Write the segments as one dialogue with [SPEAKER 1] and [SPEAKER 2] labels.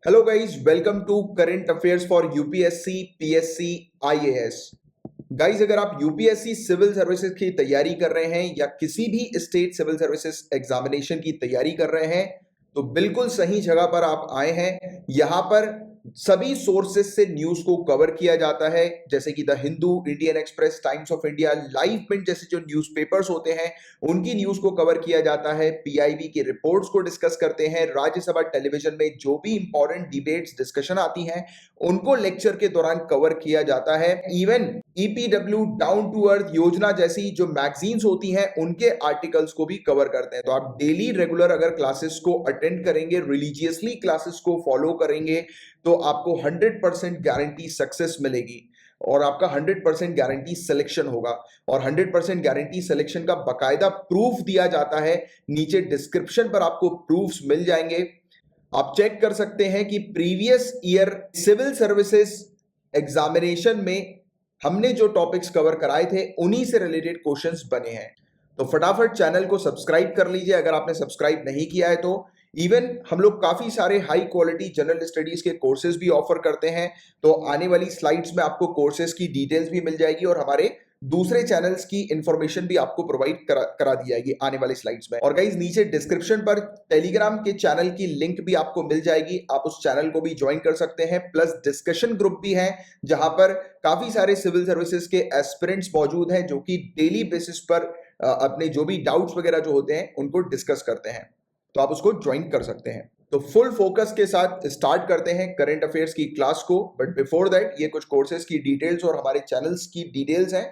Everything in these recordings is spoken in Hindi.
[SPEAKER 1] Hello guys, welcome to current affairs for UPSC PSC IAS. Guys, अगर आप यूपीएससी सिविल सर्विसेज की तैयारी कर रहे हैं या किसी भी स्टेट सिविल सर्विसेज एग्जामिनेशन की तैयारी कर रहे हैं तो बिल्कुल सही जगह पर आप आए हैं। यहां पर सभी सोर्सेज से न्यूज को कवर किया जाता है, जैसे कि the Hindu, Indian Express, Times of India, live mint जैसे जो न्यूज़पेपर्स होते हैं उनकी न्यूज को कवर किया जाता है। पीआईबी की रिपोर्ट्स को डिस्कस करते हैं। राज्यसभा टेलीविजन में जो भी इंपॉर्टेंट डिबेट्स डिस्कशन आती हैं उनको लेक्चर के दौरान कवर किया जाता है। Even EPW, down to earth Yojana जैसी जो मैगजीन्स होती हैं उनके आर्टिकल्स को भी कवर करते हैं। तो आप डेली रेगुलर अगर क्लासेस को अटेंड करेंगे, रिलीजियसली क्लासेस को फॉलो करेंगे तो आपको 100% गारंटी सक्सेस मिलेगी और आपका 100% गारंटी सिलेक्शन होगा। और 100% गारंटी सिलेक्शन का बकायदा प्रूफ दिया जाता है। नीचे डिस्क्रिप्शन पर आपको प्रूफ्स मिल जाएंगे। आप चेक कर सकते हैं कि previous year civil services examination में हमने जो टॉपिक्स कवर कराए थे उन्हीं से रिलेटेड क्वेश्चंस बने हैं। तो फटाफट चैनल को सब्सक्राइब कर लीजिए अगर आपने सब्सक्राइब नहीं किया है तो। इवन हम लोग काफी सारे हाई क्वालिटी जनरल स्टडीज के कोर्सेज भी ऑफर करते हैं। तो आने वाली स्लाइड्स में आपको कोर्सेज की डिटेल्स भी मिल जाएगी और हमारे दूसरे चैनल्स की इंफॉर्मेशन भी आपको प्रोवाइड करा दी जाएगी आने वाली स्लाइड्स में। और गाइस, नीचे डिस्क्रिप्शन पर टेलीग्राम के चैनल की लिंक भी आपको मिल जाएगी, आप उस चैनल को भी ज्वाइन कर सकते हैं। प्लस डिस्कशन ग्रुप भी है जहां पर काफी सारे सिविल सर्विसेज के एस्पिरेंट्स मौजूद हैं जो कि डेली बेसिस पर अपने जो भी डाउट्स वगैरह जो होते हैं उनको डिस्कस करते हैं। तो आप उसको ज्वाइन कर सकते हैं। तो फुल फोकस के साथ स्टार्ट करते हैं करंट अफेयर्स की क्लास को। बट बिफोर दैट ये कुछ कोर्सेज की डिटेल्स और हमारे चैनल्स की डिटेल्स हैं।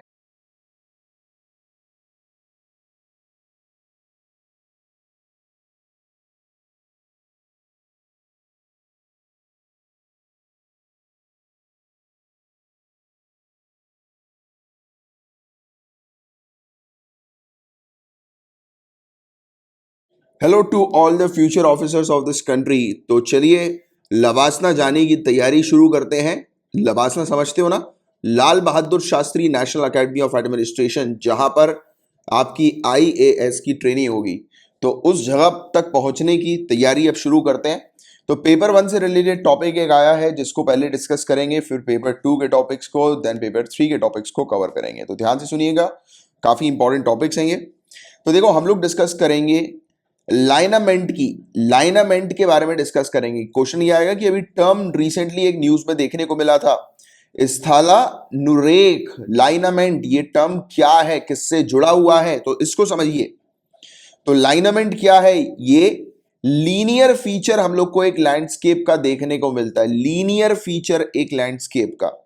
[SPEAKER 1] Hello to all the future officers of this country. तो चलिए लवासना जाने की तैयारी शुरू करते हैं। लवासना समझते हो ना? Lal Bahadur Shastri national academy of administration, जहां पर आपकी आईएएस की ट्रेनिंग होगी। तो उस जगह तक पहुंचने की तैयारी अब शुरू करते हैं। तो पेपर 1 से रिलेटेड टॉपिक एक आया है जिसको पहले डिस्कस करेंगे, फिर पेपर 2 के टॉपिक्स को, देन पेपर 3 के टॉपिक्स को कवर करेंगे। तो ध्यान से सुनिएगा, काफी इंपॉर्टेंट टॉपिक्स हैं ये। तो देखो, हम लोग डिस्कस करेंगे लाइनामेंट के बारे में डिस्कस करेंगे। क्वेश्चन ये आएगा कि अभी टर्म रिसेंटली एक न्यूज में देखने को मिला था, स्थला नुरेक लाइनामेंट। ये टर्म क्या है, किससे जुड़ा हुआ है, तो इसको समझिए। तो लाइनामेंट क्या है? ये लीनियर फीचर हम लोग को एक लैंडस्केप का देखने को मिलता है। लीनियर फीचर एक लैंडस्केप का,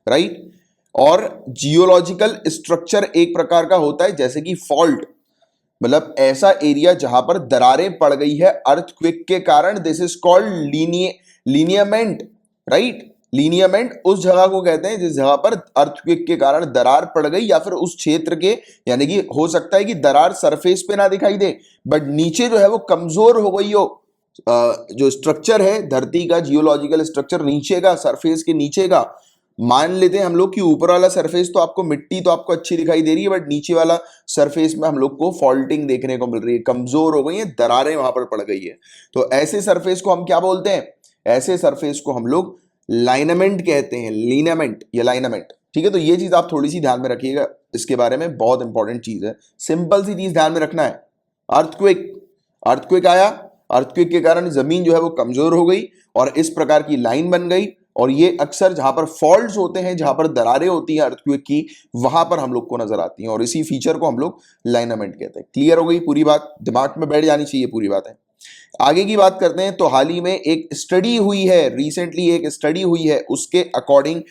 [SPEAKER 1] राइट। और जियोलॉजिकल स्ट्रक्चर एक प्रकार का होता है, जैसे कि फॉल्ट, मतलब ऐसा एरिया जहां पर दरारें पड़ गई है अर्थक्वेक के कारण। This is called lineament, right. Lineament उस जगह को कहते हैं जिस जगह पर अर्थक्वेक के कारण दरार पड़ गई, या फिर उस क्षेत्र के, यानी कि हो सकता है कि दरार सरफेस पे ना दिखाई दे बट नीचे जो है वो कमजोर हो गई हो। जो स्ट्रक्चर है धरती का, जियोलॉजिकल स्ट्रक्चर नीचे का, सरफेस के नीचे का, मान लेते हैं हम लोग कि ऊपर वाला सरफेस तो आपको मिट्टी तो आपको अच्छी दिखाई दे रही है, बट नीचे वाला सरफेस में हम लोग को फॉल्टिंग देखने को मिल रही है, कमजोर हो गई है, दरारें वहां पर पड़ गई है। तो ऐसे सरफेस को हम क्या बोलते हैं? ऐसे सरफेस को हम लोग लाइनामेंट कहते हैं। लीनामेंट या लाइनामेंट, ठीक है। तो ये चीज आप थोड़ी सी ध्यान में रखिएगा, इसके बारे में बहुत इंपॉर्टेंट चीज है। सिंपल सी चीज ध्यान में रखना है। अर्थक्वेक, अर्थक्वेक आया, अर्थक्वेक के कारण जमीन जो है वो कमजोर हो गई और इस प्रकार की लाइन बन गई। और ये अक्सर जहां पर फॉल्ट्स होते हैं, जहां पर दरारें होती हैं अर्थक्वेक की, वहां पर हम लोग को नजर आती हैं और इसी फीचर को हम लोग लाइनामेंट कहते हैं। क्लियर हो गई पूरी बात? दिमाग में बैठ जानी चाहिए पूरी बात है। आगे की बात करते हैं। तो हाल ही में एक स्टडी हुई है, रिसेंटली एक स्टडी हुई है, उसके अकॉर्डिंग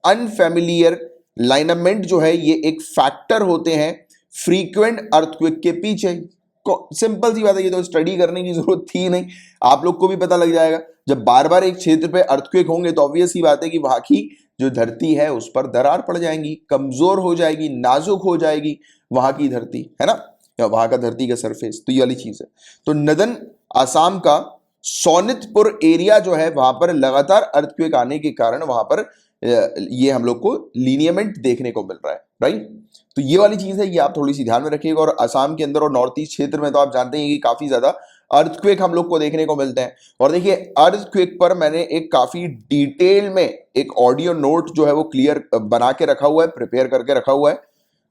[SPEAKER 1] अनफैमिलियर लाइनामेंट जो है ये एक फैक्टर होते हैं फ्रीक्वेंट अर्थक्वेक के पीछे। सिंपल सी बात है, ये तो स्टडी करने की जरूरत थी नहीं, आप लोग को भी पता लग जाएगा। जब बार बार एक क्षेत्र पे अर्थक्वेक होंगे तो ऑब्वियस ही बात है कि वहां की जो धरती है उस पर दरार पड़ जाएंगी, कमजोर हो जाएगी, नाजुक हो जाएगी वहां की धरती, है ना, या वहां का धरती का सरफेस। तो ये वाली चीज है। तो नदन आसाम का सोनितपुर एरिया जो है वहां पर लगातार अर्थक्वेक आने के कारण वहां पर ये हम लोग को लीनियमेंट देखने को मिल रहा है, राइट। तो ये वाली चीज है, ये आप थोड़ी सी ध्यान में रखिएगा। और असम के अंदर और नॉर्थ ईस्ट क्षेत्र में तो आप जानते हैं कि काफी ज्यादा अर्थक्वेक हम लोग को देखने को मिलते हैं। और देखिए अर्थक्वेक पर मैंने एक काफी डिटेल में एक ऑडियो नोट जो है वो क्लियर बना के रखा हुआ है, प्रिपेयर करके रखा हुआ है,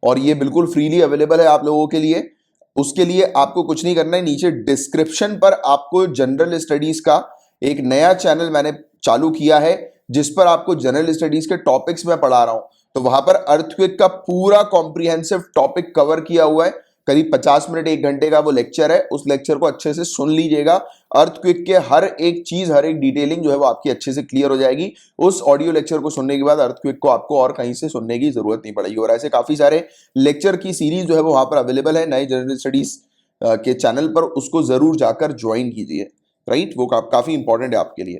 [SPEAKER 1] और ये बिल्कुल फ्रीली अवेलेबल है आप लोगों के लिए। उसके लिए आपको कुछ नहीं करना है, नीचे डिस्क्रिप्शन पर आपको जनरल स्टडीज का एक नया चैनल मैंने चालू किया है, जिस पर आपको जनरल स्टडीज के टॉपिक्स में पढ़ा रहा हूं। तो वहां पर अर्थक्वेक का पूरा कॉम्प्रिहेंसिव टॉपिक कवर किया हुआ है, करीब 50 मिनट 1 घंटे का वो लेक्चर है। उस लेक्चर को अच्छे से सुन लीजिएगा, अर्थक्वेक के हर एक चीज, हर एक डिटेलिंग जो है वो आपकी अच्छे से क्लियर हो जाएगी। उस ऑडियो लेक्चर को सुनने के बाद अर्थक्वेक को आपको और कहीं से सुनने की जरूरत नहीं पड़ेगी। और ऐसे काफी सारे लेक्चर की सीरीज जो है वो वहां पर अवेलेबल है नए जनरल स्टडीज के चैनल पर, उसको जरूर जाकर ज्वाइन कीजिए, राइट। वो काफी इंपॉर्टेंट है आपके लिए।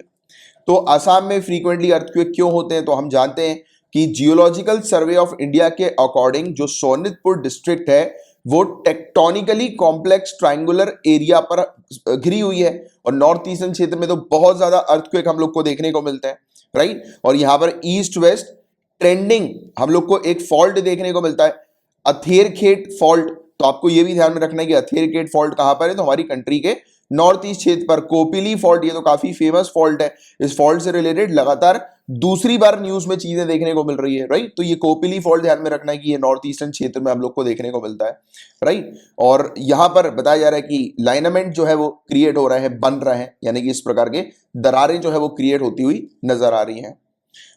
[SPEAKER 1] तो असम में फ्रीक्वेंटली अर्थक्वेक क्यों होते हैं, तो हम जानते हैं कि जियोलॉजिकल सर्वे ऑफ इंडिया के अकॉर्डिंग जो सोनितपुर डिस्ट्रिक्ट है वो टेक्टोनिकली कॉम्प्लेक्स ट्रायंगुलर एरिया पर घिरी हुई है, और नॉर्थ ईस्टर्न क्षेत्र में तो बहुत ज्यादा अर्थक्वेक हम लोग को देखने को मिलते हैं, राइट। और यहां पर ईस्ट वेस्ट ट्रेंडिंग हम लोग को एक फॉल्ट देखने को मिलता है, अथेरखेट फॉल्ट। तो आपको यह भी ध्यान में रखना है कि अथेरखेट फॉल्ट कहां पर है, तो हमारी कंट्री के नॉर्थ ईस्ट क्षेत्र पर। कोपिली फॉल्ट, ये तो काफी फेमस फॉल्ट है, इस फॉल्ट से रिलेटेड लगातार दूसरी बार न्यूज में चीजें देखने को मिल रही है, राइट। तो ये कोपिली फॉल्ट ध्यान में रखना है कि ये नॉर्थ ईस्टर्न क्षेत्र में हम लोग को देखने को मिलता है, राइट। और यहां पर बताया जा रहा है कि लाइनामेंट जो है वो क्रिएट हो रहे हैं, बन रहे हैं, यानी कि इस प्रकार के दरारें जो है वो क्रिएट होती हुई नजर आ रही हैं।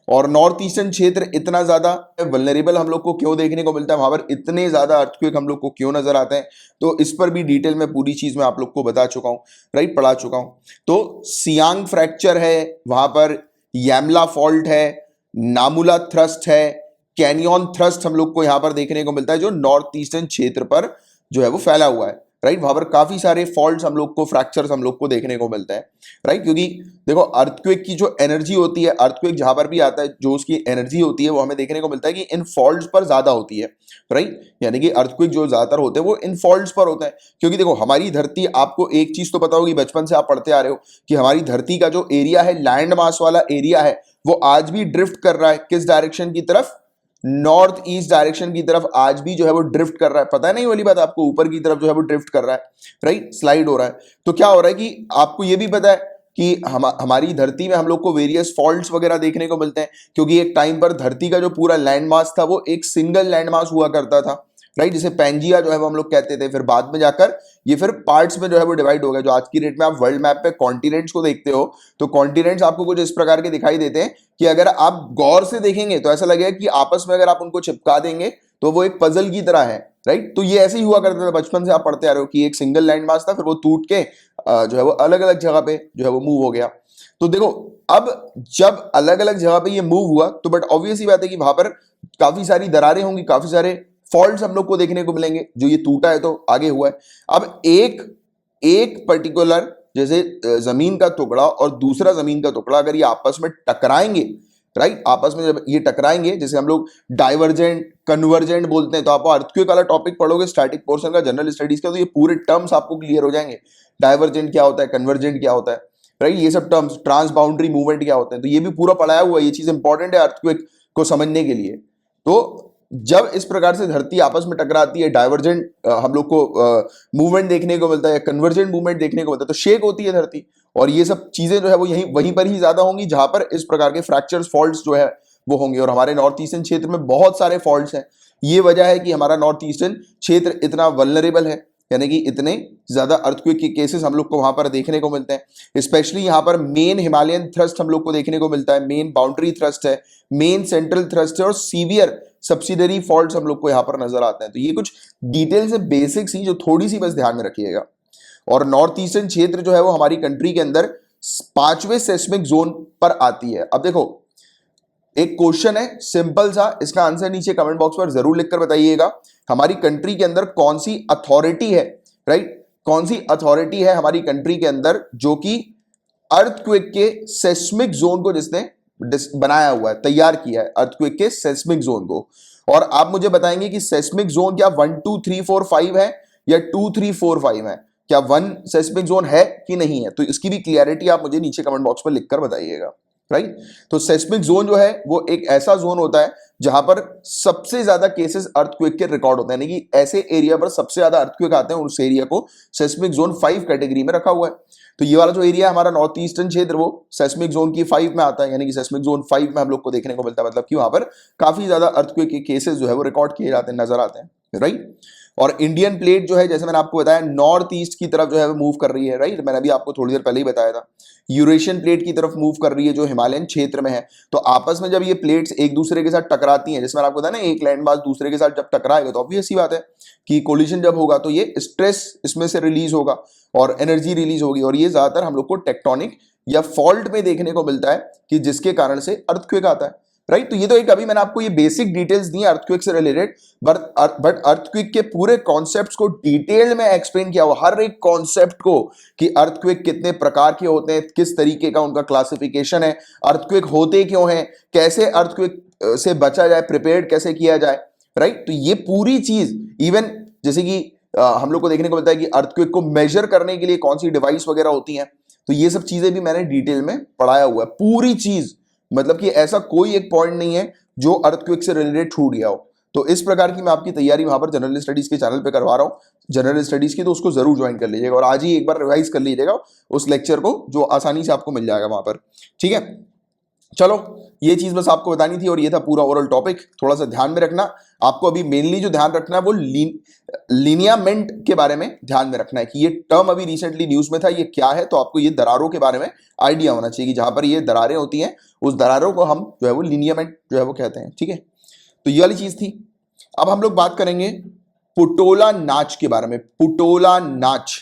[SPEAKER 1] और नॉर्थ ईस्टर्न क्षेत्र इतना ज्यादा वल्नरेबल हम लोग को क्यों देखने को मिलता है, वहां पर इतने ज्यादा अर्थक्वेक हम लोग को क्यों नजर आते हैं, तो इस पर भी डिटेल में पूरी चीज मैं आप लोग को बता चुका हूं, राइट, पढ़ा चुका हूं। तो सियांग फ्रैक्चर है, वहां पर यमला फॉल्ट है, नामुला थ्रस्ट है, कैनियन थ्रस्ट हम लोग को यहां पर देखने को मिलता है, जो नॉर्थ ईस्टर्न क्षेत्र पर जो है वो फैला हुआ है, राइट। वहां पर काफी सारे फॉल्ट्स हम लोग को, फ्रैक्चर्स हम लोग को देखने को मिलते हैं, राइट। क्योंकि देखो अर्थक्वेक की जो एनर्जी होती है, अर्थक्वेक जहां पर भी आता है जो उसकी एनर्जी होती है वो हमें देखने को मिलता है कि इन फॉल्ट्स पर ज्यादा होती है, राइट। यानी कि अर्थक्वेक जो ज्यादातर होते हैं वो इन फॉल्ट्स पर होते हैं। क्योंकि देखो हमारी धरती, आपको एक चीज तो पता होगी, बचपन से आप पढ़ते आ रहे हो कि हमारी धरती का जो एरिया है, लैंड मास वाला एरिया है, वो आज भी ड्रिफ्ट कर रहा है किस डायरेक्शन की तरफ, नॉर्थ ईस्ट डायरेक्शन की तरफ आज भी जो है वो ड्रिफ्ट कर रहा है। पता है नहीं वाली बात आपको, ऊपर की तरफ जो है वो ड्रिफ्ट कर रहा है, राइट, स्लाइड हो रहा है। तो क्या हो रहा है कि आपको ये भी पता है कि हमारी धरती में हम लोग को वेरियस फॉल्ट्स वगैरह देखने को मिलते हैं, क्योंकि एक टाइम पर धरती का जो पूरा लैंड मास था वो एक सिंगल लैंड मास हुआ करता था, राइट, जिसे पैंजिया जो है वो हम लोग कहते थे। फिर बाद में जाकर ये फिर पार्ट्स में जो है वो डिवाइड हो गया। जो आज की डेट में आप वर्ल्ड मैप पे कॉन्टिनेंट्स को देखते हो, तो कॉन्टिनेंट्स आपको कुछ इस प्रकार के दिखाई देते हैं कि अगर आप गौर से देखेंगे तो ऐसा लगेगा कि आपस में अगर आप उनको चिपका देंगे तो वो एक पजल की तरह है, राइट। तो ये ऐसे ही हुआ करता था, बचपन से आप पढ़ते आ रहे हो कि एक सिंगल लैंड मास था, फिर वो टूट के जो है वो अलग अलग जगह पे जो है वो मूव हो गया। तो देखो अब जब अलग अलग जगह पे ये मूव हुआ, तो बट ऑब्वियस ही बात है कि वहां पर काफी सारी दरारें होंगी, काफी सारे फॉल्ट्स हम लोग को देखने को मिलेंगे। जो ये टूटा है तो आगे हुआ है। अब एक पर्टिकुलर, जैसे जमीन का टुकड़ा और दूसरा जमीन का टुकड़ा अगर ये आपस में टकराएंगे, राइट, आपस में जब ये टकराएंगे, जैसे हम लोग डाइवर्जेंट कन्वर्जेंट बोलते हैं, तो आप अर्थक्वेक वाला टॉपिक पढ़ोगे स्टैटिक पोर्शन का जनरल स्टडीज का, तो ये पूरे टर्म्स आपको क्लियर हो जाएंगे। डाइवर्जेंट क्या होता है, कन्वर्जेंट क्या होता है, राइट, ये सब टर्म्स, ट्रांस बाउंड्री मूवमेंट क्या होते हैं, तो ये भी पूरा पढ़ाया हुआ है। ये चीज इंपॉर्टेंट है अर्थक्वेक को समझने के लिए। तो जब इस प्रकार से धरती आपस में टकराती है, डाइवर्जेंट हम लोग को मूवमेंट देखने को मिलता है, कन्वर्जेंट मूवमेंट देखने को मिलता है, तो शेक होती है धरती। और ये सब चीजें जो है वो वहीं पर ही ज्यादा होंगी जहां पर इस प्रकार के फ्रैक्चर्स, फॉल्ट्स जो है वो होंगे। और हमारे नॉर्थ ईस्टर्न क्षेत्र में बहुत सारे फॉल्ट्स हैं। ये वजह है कि हमारा नॉर्थ ईस्टर्न क्षेत्र इतना वल्नरेबल है, यानी कि इतने ज्यादा अर्थक्वेक के केसेस हम लोग को वहां पर देखने को मिलते हैं। स्पेशली यहाँ पर मेन हिमालयन थ्रस्ट हम लोग को देखने को मिलता है, मेन बाउंड्री थ्रस्ट है, मेन सेंट्रल थ्रस्ट है, और सीवियर सब्सिडरी फॉल्ट्स हम लोग को यहाँ पर नजर आते हैं। तो ये कुछ डिटेल से बेसिक्स ही जो थोड़ी सी बस ध्यान में रखिएगा। और नॉर्थ ईस्टर्न क्षेत्र जो है वो हमारी कंट्री के अंदर 5वें सेस्मिक जोन पर आती है। अब देखो एक क्वेश्चन है सिंपल सा, इसका आंसर नीचे कमेंट बॉक्स पर जरूर लिखकर बताइएगा। हमारी कंट्री के अंदर कौन सी अथॉरिटी है, राइट, कौन सी अथॉरिटी है हमारी कंट्री के अंदर जो कि अर्थक्वेक के सेस्मिक जोन को जिसने बनाया हुआ है, तैयार किया है अर्थक्वेक के सेस्मिक जोन को। और आप मुझे बताएंगे कि सेस्मिक जोन क्या 1 2 3 4 5 है या 2 3 4 5 है, क्या 1 सेस्मिक जोन है कि नहीं है। तो इसकी भी क्लियरिटी आप मुझे नीचे कमेंट बॉक्स पर लिखकर बताइएगा। राइट। तो सेस्मिक जोन जो है वो एक ऐसा जोन होता है जहां पर सबसे ज्यादा केसेस अर्थक्वेक के रिकॉर्ड होते हैं, यानी कि ऐसे एरिया पर सबसे ज्यादा अर्थक्वेक आते हैं, उस एरिया को सेस्मिक जोन 5 कैटेगरी में रखा हुआ है। तो ये वाला जो एरिया है हमारा नॉर्थ ईस्टर्न क्षेत्र, वो सेस्मिक जोन की 5 में आता है, यानी कि सेस्मिक जोन 5 में हम लोग को देखने को मिलता है, मतलब कि वहां पर काफी ज्यादा अर्थक्वेक के केसेस जो है वो रिकॉर्ड किए जाते हैं, नजर आते हैं, राइट। और इंडियन प्लेट जो है जैसे मैंने आपको बताया नॉर्थ ईस्ट की तरफ जो है वो मूव कर रही है, राइट। मैंने अभी आपको थोड़ी देर पहले ही बताया था यूरेशियन प्लेट की तरफ मूव कर रही है जो हिमालयन क्षेत्र में है। तो आपस में जब ये प्लेट्स एक दूसरे के साथ टकराती हैं, जैसे मैंने आपको बताया ना एक लैंड मास दूसरे के साथ जब टकराएगा तो ऑब्वियस सी बात है कि कोलिजन जब होगा तो ये स्ट्रेस इसमें से रिलीज होगा और एनर्जी रिलीज होगी, और ये ज्यादातर हम लोग को टेक्टोनिक या फॉल्ट में देखने को मिलता है कि जिसके कारण से अर्थक्वेक आता है, राइट। तो ये तो एक अभी मैंने आपको ये बेसिक डिटेल्स दी अर्थक्वेक से रिलेटेड, बट अर्थक्वेक के पूरे कॉन्सेप्ट्स को डिटेल में एक्सप्लेन किया हुआ, हर एक कॉन्सेप्ट को कि अर्थक्वेक कितने प्रकार के होते हैं, किस तरीके का उनका क्लासिफिकेशन है, अर्थक्वेक होते क्यों हैं, कैसे अर्थक्वेक से बचा जाए, प्रिपेयर्ड कैसे किया जाए, राइट। तो ये पूरी चीज इवन जैसे कि हम लोग को देखने को मिलता है कि अर्थक्वेक को मेजर करने के लिए कौन सी डिवाइस वगैरह होती हैं, तो ये सब चीजें भी मैंने डिटेल में पढ़ाया हुआ है, पूरी चीज, मतलब कि ऐसा कोई एक पॉइंट नहीं है जो अर्थक्वेक से रिलेटेड छूट गया हो। तो इस प्रकार की मैं आपकी तैयारी वहां पर जनरल स्टडीज के चैनल पे करवा रहा हूं, जनरल स्टडीज की, तो उसको जरूर ज्वाइन कर लीजिएगा और आज ही एक बार रिवाइज कर लीजिएगा उस लेक्चर को, जो आसानी से आपको मिल जाएगा वहां पर, ठीक है। चलो ये चीज बस आपको बतानी थी और ये था पूरा ओवरऑल टॉपिक। थोड़ा सा ध्यान में रखना, आपको अभी मेनली जो ध्यान रखना है वो लिनियामेंट के बारे में ध्यान में रखना है कि ये टर्म अभी रिसेंटली न्यूज में था, ये क्या है। तो आपको ये दरारों के बारे में आइडिया होना चाहिए कि जहां पर ये दरारें होती हैं उस दरारों को हम जो है वो लिनियामेंट जो है वो कहते हैं, ठीक है। तो ये वाली चीज थी। अब हम लोग बात करेंगे पुटोला नाच के बारे में। पुटोला नाच,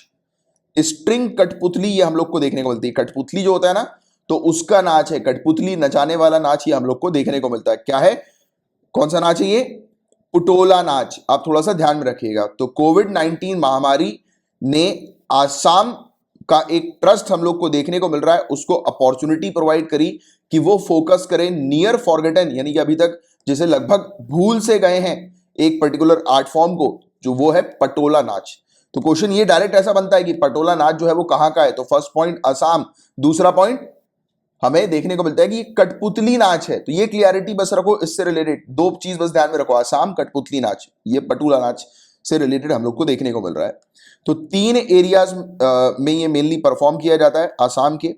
[SPEAKER 1] स्ट्रिंग कठपुतली ये हम लोग को देखने को मिलती है। कठपुतली जो होता है ना तो उसका नाच है, कठपुतली नचाने वाला नाच ये हम लोग को देखने को मिलता है। क्या है, कौन सा नाच है ये? पुटोला नाच। आप थोड़ा सा ध्यान में रखिएगा। तो कोविड-19 महामारी ने आसाम का एक ट्रस्ट हम लोग को देखने को मिल रहा है, उसको अपॉर्चुनिटी प्रोवाइड करी कि वो फोकस करें नियर फॉरगेटन, यानी कि अभी तक जिसे लगभग भूल से गए हैं एक पर्टिकुलर आर्ट फॉर्म को, जो वो है पटोला नाच। तो क्वेश्चन ये डायरेक्ट ऐसा बनता है कि पटोला नाच जो है वो कहां का है? तो फर्स्ट पॉइंट असम, दूसरा पॉइंट हमें देखने को मिलता है कि कठपुतली नाच है। तो ये क्लियरिटी बस रखो, इससे रिलेटेड दो चीज बस ध्यान में रखो, असम कठपुतली नाच, ये पटोला नाच से रिलेटेड हम लोग को देखने को मिल रहा है। तो 3 एरियाज में ये मेनली परफॉर्म किया जाता है असम के।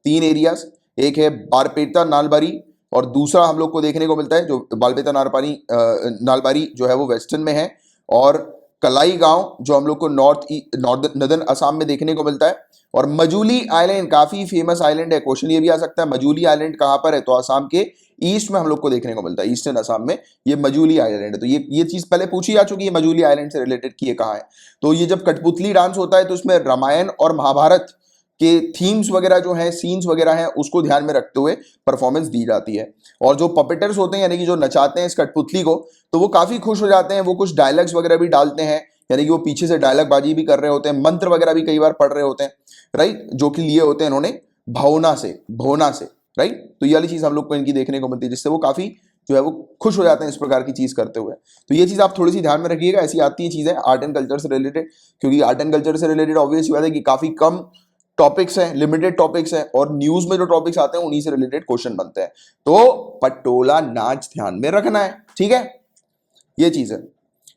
[SPEAKER 1] 3 एरियाज, एक है बारपेटा नालबारी और दूसरा हम लोग को देखने को मिलता है जो बारपेटा नालबारी जो है वो वेस्टर्न में है, और कलाई गांव जो हम लोग को नॉर्दर्न असम में देखने को मिलता है, और मजूली आइलैंड काफी फेमस आइलैंड है। क्वेश्चन ये भी आ सकता है मजूली आइलैंड कहां पर है? तो असम के ईस्ट में हम लोग को देखने को मिलता है, ईस्टर्न असम में ये मजूली आइलैंड है। तो ये चीज पहले पूछी जा चुकी है, मजूली आइलैंड से रिलेटेड की ये कहां है। तो ये जब कठपुतली डांस होता है तो इसमें रामायण और महाभारत के थीम्स वगैरह जो है, सीन्स वगैरह हैं, उसको ध्यान में रखते हुए परफॉर्मेंस दी जाती है। और जो पपेटर्स होते हैं यानी कि जो नचाते हैं इस कठपुतली को, तो वो काफी खुश हो जाते हैं, वो कुछ डायलॉग्स वगैरह भी डालते हैं, यानी कि वो पीछे से डायलॉग बाजी भी कर रहे होते हैं, मंत्र वगैरह भी कई बार पढ़ रहे होते हैं, राइट, जो कि लिए होते हैं इन्होंने भवना से, राइट। तो ये वाली चीज हम लोग को इनकी देखने को मिलती है, जिससे वो काफी जो है वो खुश हो जाते हैं इस प्रकार की चीज करते हुए। तो ये चीज आप थोड़ी सी ध्यान में रखिएगा, ऐसी आती है चीजें आर्ट एंड कल्चर से रिलेटेड, क्योंकि आर्ट एंड कल्चर से रिलेटेड ऑब्वियस बात है कि काफी कम टॉपिक्स हैं, लिमिटेड टॉपिक्स हैं, और न्यूज में जो टॉपिक्स आते हैं उन्हीं से रिलेटेड क्वेश्चन बनते हैं। तो पटोला नाच ध्यान में रखना है, ठीक है, ये चीज है।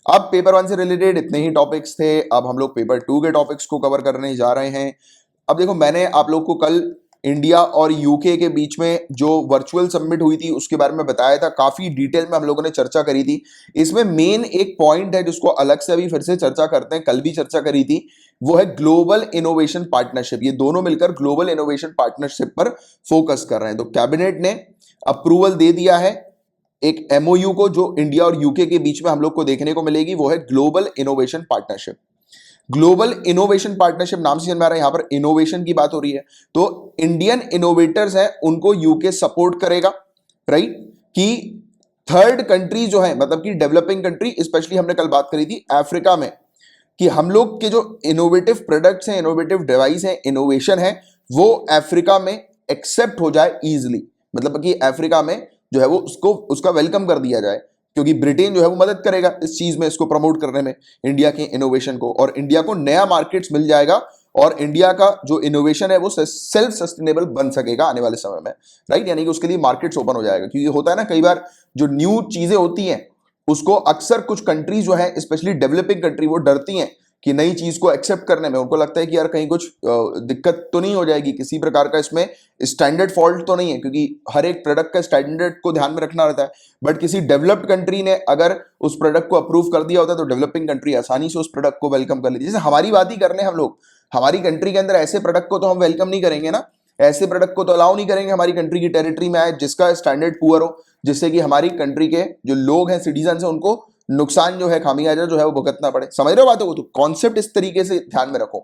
[SPEAKER 1] अब पेपर 1 से रिलेटेड इतने ही टॉपिक्स थे। अब हम लोग पेपर 2 के टॉपिक्स को कवर करने जा रहे हैं। अब देखो, मैंने आप लोग को कल इंडिया और यूके के बीच में जो वर्चुअल समिट हुई थी उसके बारे में बताया था, काफी डिटेल में हम लोगों ने चर्चा करी थी। इसमें मेन एक पॉइंट है जिसको अलग से अभी फिर से चर्चा करते हैं, कल भी चर्चा करी थी, वो है ग्लोबल इनोवेशन पार्टनरशिप। ये दोनों मिलकर ग्लोबल इनोवेशन पार्टनरशिप पर फोकस कर रहे हैं। तो कैबिनेट ने अप्रूवल दे दिया है एक एमओयू को, जो इंडिया और यूके के बीच में हम लोग को देखने को मिलेगी, वो है global innovation partnership. Global innovation partnership नाम से जन्मा रहा है, यहां पर इनोवेशन की बात हो रही है। तो इंडियन इनोवेटर्स हैं उनको यूके सपोर्ट करेगा, राइट, कि थर्ड कंट्री जो है, मतलब कि डेवलपिंग कंट्री, स्पेशली हमने कल बात करी थी अफ्रीका में, कि हम लोग के जो इनोवेटिव प्रोडक्ट्स हैं, इनोवेटिव डिवाइस हैं, इनोवेशन है, वो अफ्रीका में एक्सेप्ट हो जाए इजिली, मतलब कि अफ्रीका में जो है वो उसका वेलकम कर दिया जाए, क्योंकि ब्रिटेन जो है वो मदद करेगा इस चीज में, इसको प्रमोट करने में इंडिया के इनोवेशन को, और इंडिया को नया मार्केट्स मिल जाएगा और इंडिया का जो इनोवेशन है वो सेल्फ सस्टेनेबल बन सकेगा आने वाले समय में, राइट। यानी कि उसके लिए मार्केट्स ओपन हो जाएगा, क्योंकि होता है ना कई बार जो न्यू चीजें होती हैं उसको अक्सर कुछ कंट्रीज जो है स्पेशली डेवलपिंग कंट्री वो डरती हैं कि नई चीज को एक्सेप्ट करने में, उनको लगता है कि यार कहीं कुछ दिक्कत तो नहीं हो जाएगी, किसी प्रकार का इसमें स्टैंडर्ड फॉल्ट तो नहीं है, क्योंकि हर एक प्रोडक्ट का स्टैंडर्ड को ध्यान में रखना रहता है। बट किसी डेवलप्ड कंट्री ने अगर उस प्रोडक्ट को अप्रूव कर दिया होता है तो डेवलपिंग कंट्री आसानी से उस प्रोडक्ट को वेलकम कर लेती है। जैसे हमारी बात ही करने हम लोग, हमारी कंट्री के अंदर ऐसे प्रोडक्ट को तो हम वेलकम नहीं करेंगे ना, ऐसे प्रोडक्ट को तो अलाउ नहीं करेंगे हमारी कंट्री की टेरिटरी में आए जिसका स्टैंडर्ड पुअर हो, जिससे कि हमारी कंट्री के जो लोग हैं, सिटीजन है, उनको नुकसान जो है, खामियाजा जो है वो भुगतना पड़े। समझ रहे हो बातों को? तो कॉन्सेप्ट इस तरीके से ध्यान में रखो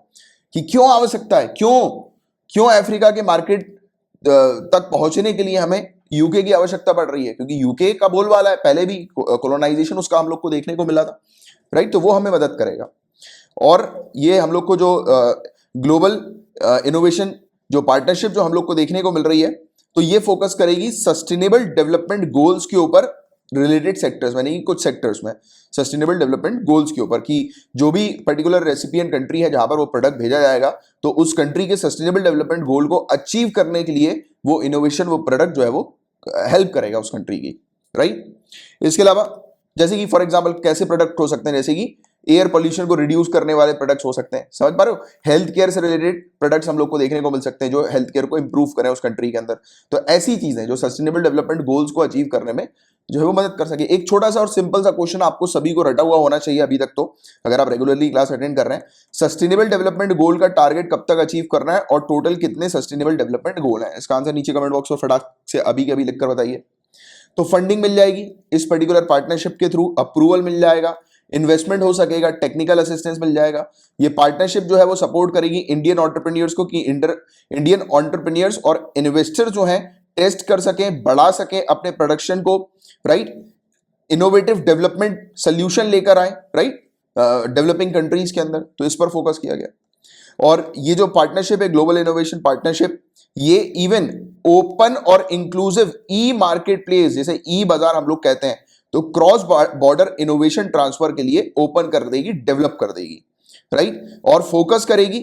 [SPEAKER 1] कि क्यों आवश्यकता है, क्यों अफ्रीका के मार्केट तक पहुंचने के लिए हमें यूके की आवश्यकता पड़ रही है, क्योंकि यूके का बोलबाला है, पहले भी कोलोनाइजेशन उसका हम लोग को देखने को मिला था, राइट। तो वो हमें मदद करेगा। और ये हम लोग को जो ग्लोबल इनोवेशन जो पार्टनरशिप जो हम लोग को देखने को मिल रही है, तो ये फोकस करेगी सस्टेनेबल डेवलपमेंट गोल्स के ऊपर रिलेटेड सेक्टर्स में, नहीं कुछ सेक्टर्स में सस्टेनेबल डेवलपमेंट गोल्स के ऊपर, कि जो भी पर्टिकुलर रेसिपिएंट कंट्री है जहां पर वो प्रोडक्ट भेजा जाएगा तो उस कंट्री के सस्टेनेबल डेवलपमेंट गोल को अचीव करने के लिए वो इनोवेशन, वो प्रोडक्ट जो है वो हेल्प करेगा उस कंट्री की, राइट। इसके अलावा जैसे कि फॉर एग्जाम्पल कैसे प्रोडक्ट हो सकते हैं, जैसे कि एयर पोल्यूशन को रिड्यूस करने वाले प्रोडक्ट्स हो सकते हैं, समझ पा रहे हो। हेल्थ केयर से रिलेटेड प्रोडक्ट्स हम लोग को देखने को मिल सकते हैं जो हेल्थ केयर को इंप्रूव करें उस कंट्री के अंदर। तो ऐसी चीजें जो सस्टेनेबल डेवलपमेंट गोल्स को अचीव करने में जो है वो मदद कर सके। एक छोटा सा और सिंपल सा क्वेश्चन आपको सभी को रटा हुआ होना चाहिए अभी तक, तो अगर आप रेगुलरली क्लास अटेंड कर रहे हैं, सस्टेनेबल डेवलपमेंट गोल का टारगेट कब तक अचीव करना है और टोटल कितने सस्टेनेबल डेवलपमेंट गोल हैं? इसका आंसर नीचे कमेंट बॉक्स में फटाक से अभी के अभी लिखकर बताइए। तो फंडिंग मिल जाएगी इस पर्टिकुलर पार्टनरशिप के थ्रू, अप्रूवल मिल जाएगा, इन्वेस्टमेंट हो सकेगा, टेक्निकल असिस्टेंस मिल जाएगा। ये पार्टनरशिप जो है वो सपोर्ट करेगी इंडियन एंटरप्रेन्योर्स को, कि इंडियन एंटरप्रेन्योर्स और इन्वेस्टर जो हैं टेस्ट कर सकें, बढ़ा सकें अपने प्रोडक्शन को, राइट। इनोवेटिव डेवलपमेंट सोल्यूशन लेकर आए, राइट, डेवलपिंग कंट्रीज के अंदर। तो इस पर फोकस किया गया। और ये जो पार्टनरशिप है ग्लोबल इनोवेशन पार्टनरशिप, ये इवन ओपन और इंक्लूसिव ई मार्केट प्लेस, जैसे ई बाजार हम लोग कहते हैं, तो क्रॉस बॉर्डर इनोवेशन ट्रांसफर के लिए ओपन कर देगी, डेवलप कर देगी, राइट। और फोकस करेगी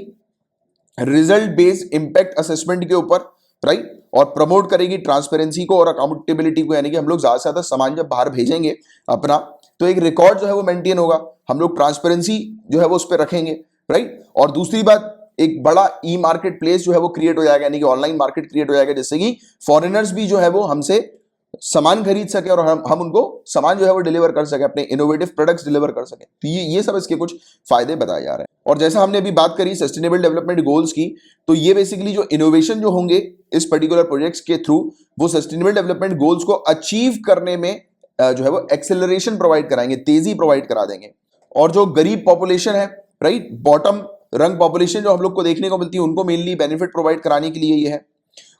[SPEAKER 1] रिजल्ट बेस्ड इंपैक्ट असेसमेंट के ऊपर, राइट। और प्रमोट करेगी ट्रांसपेरेंसी को और अकाउंटेबिलिटी को, यानी कि हम लोग ज्यादा से ज्यादा सामान जब बाहर भेजेंगे अपना, तो एक रिकॉर्ड जो है वो मेंटेन होगा, हम लोग ट्रांसपेरेंसी जो है वो उस पर रखेंगे, राइट। और दूसरी बात, एक बड़ा ई मार्केट प्लेस जो है वो क्रिएट हो जाएगा, यानी कि ऑनलाइन मार्केट क्रिएट हो जाएगा, जिससे कि फॉरेनर्स भी जो है वो हमसे सामान खरीद सके और हम उनको सामान जो है वो डिलीवर कर सके, अपने इनोवेटिव प्रोडक्ट्स डिलीवर कर सके। तो ये सब इसके कुछ फायदे बताए जा रहे हैं। और जैसा हमने अभी बात करी सस्टेनेबल डेवलपमेंट गोल्स की, तो ये बेसिकली जो इनोवेशन जो होंगे इस पर्टिकुलर प्रोजेक्ट्स के थ्रू, वो सस्टेनेबल डेवलपमेंट गोल्स को अचीव करने में जो है वो एक्सेलरेशन प्रोवाइड कराएंगे, तेजी प्रोवाइड करा देंगे। और जो गरीब पॉपुलेशन है, राइट, बॉटम रंग पॉपुलेशन जो हम लोग को देखने को मिलती है, उनको मेनली बेनिफिट प्रोवाइड कराने के लिए ये है।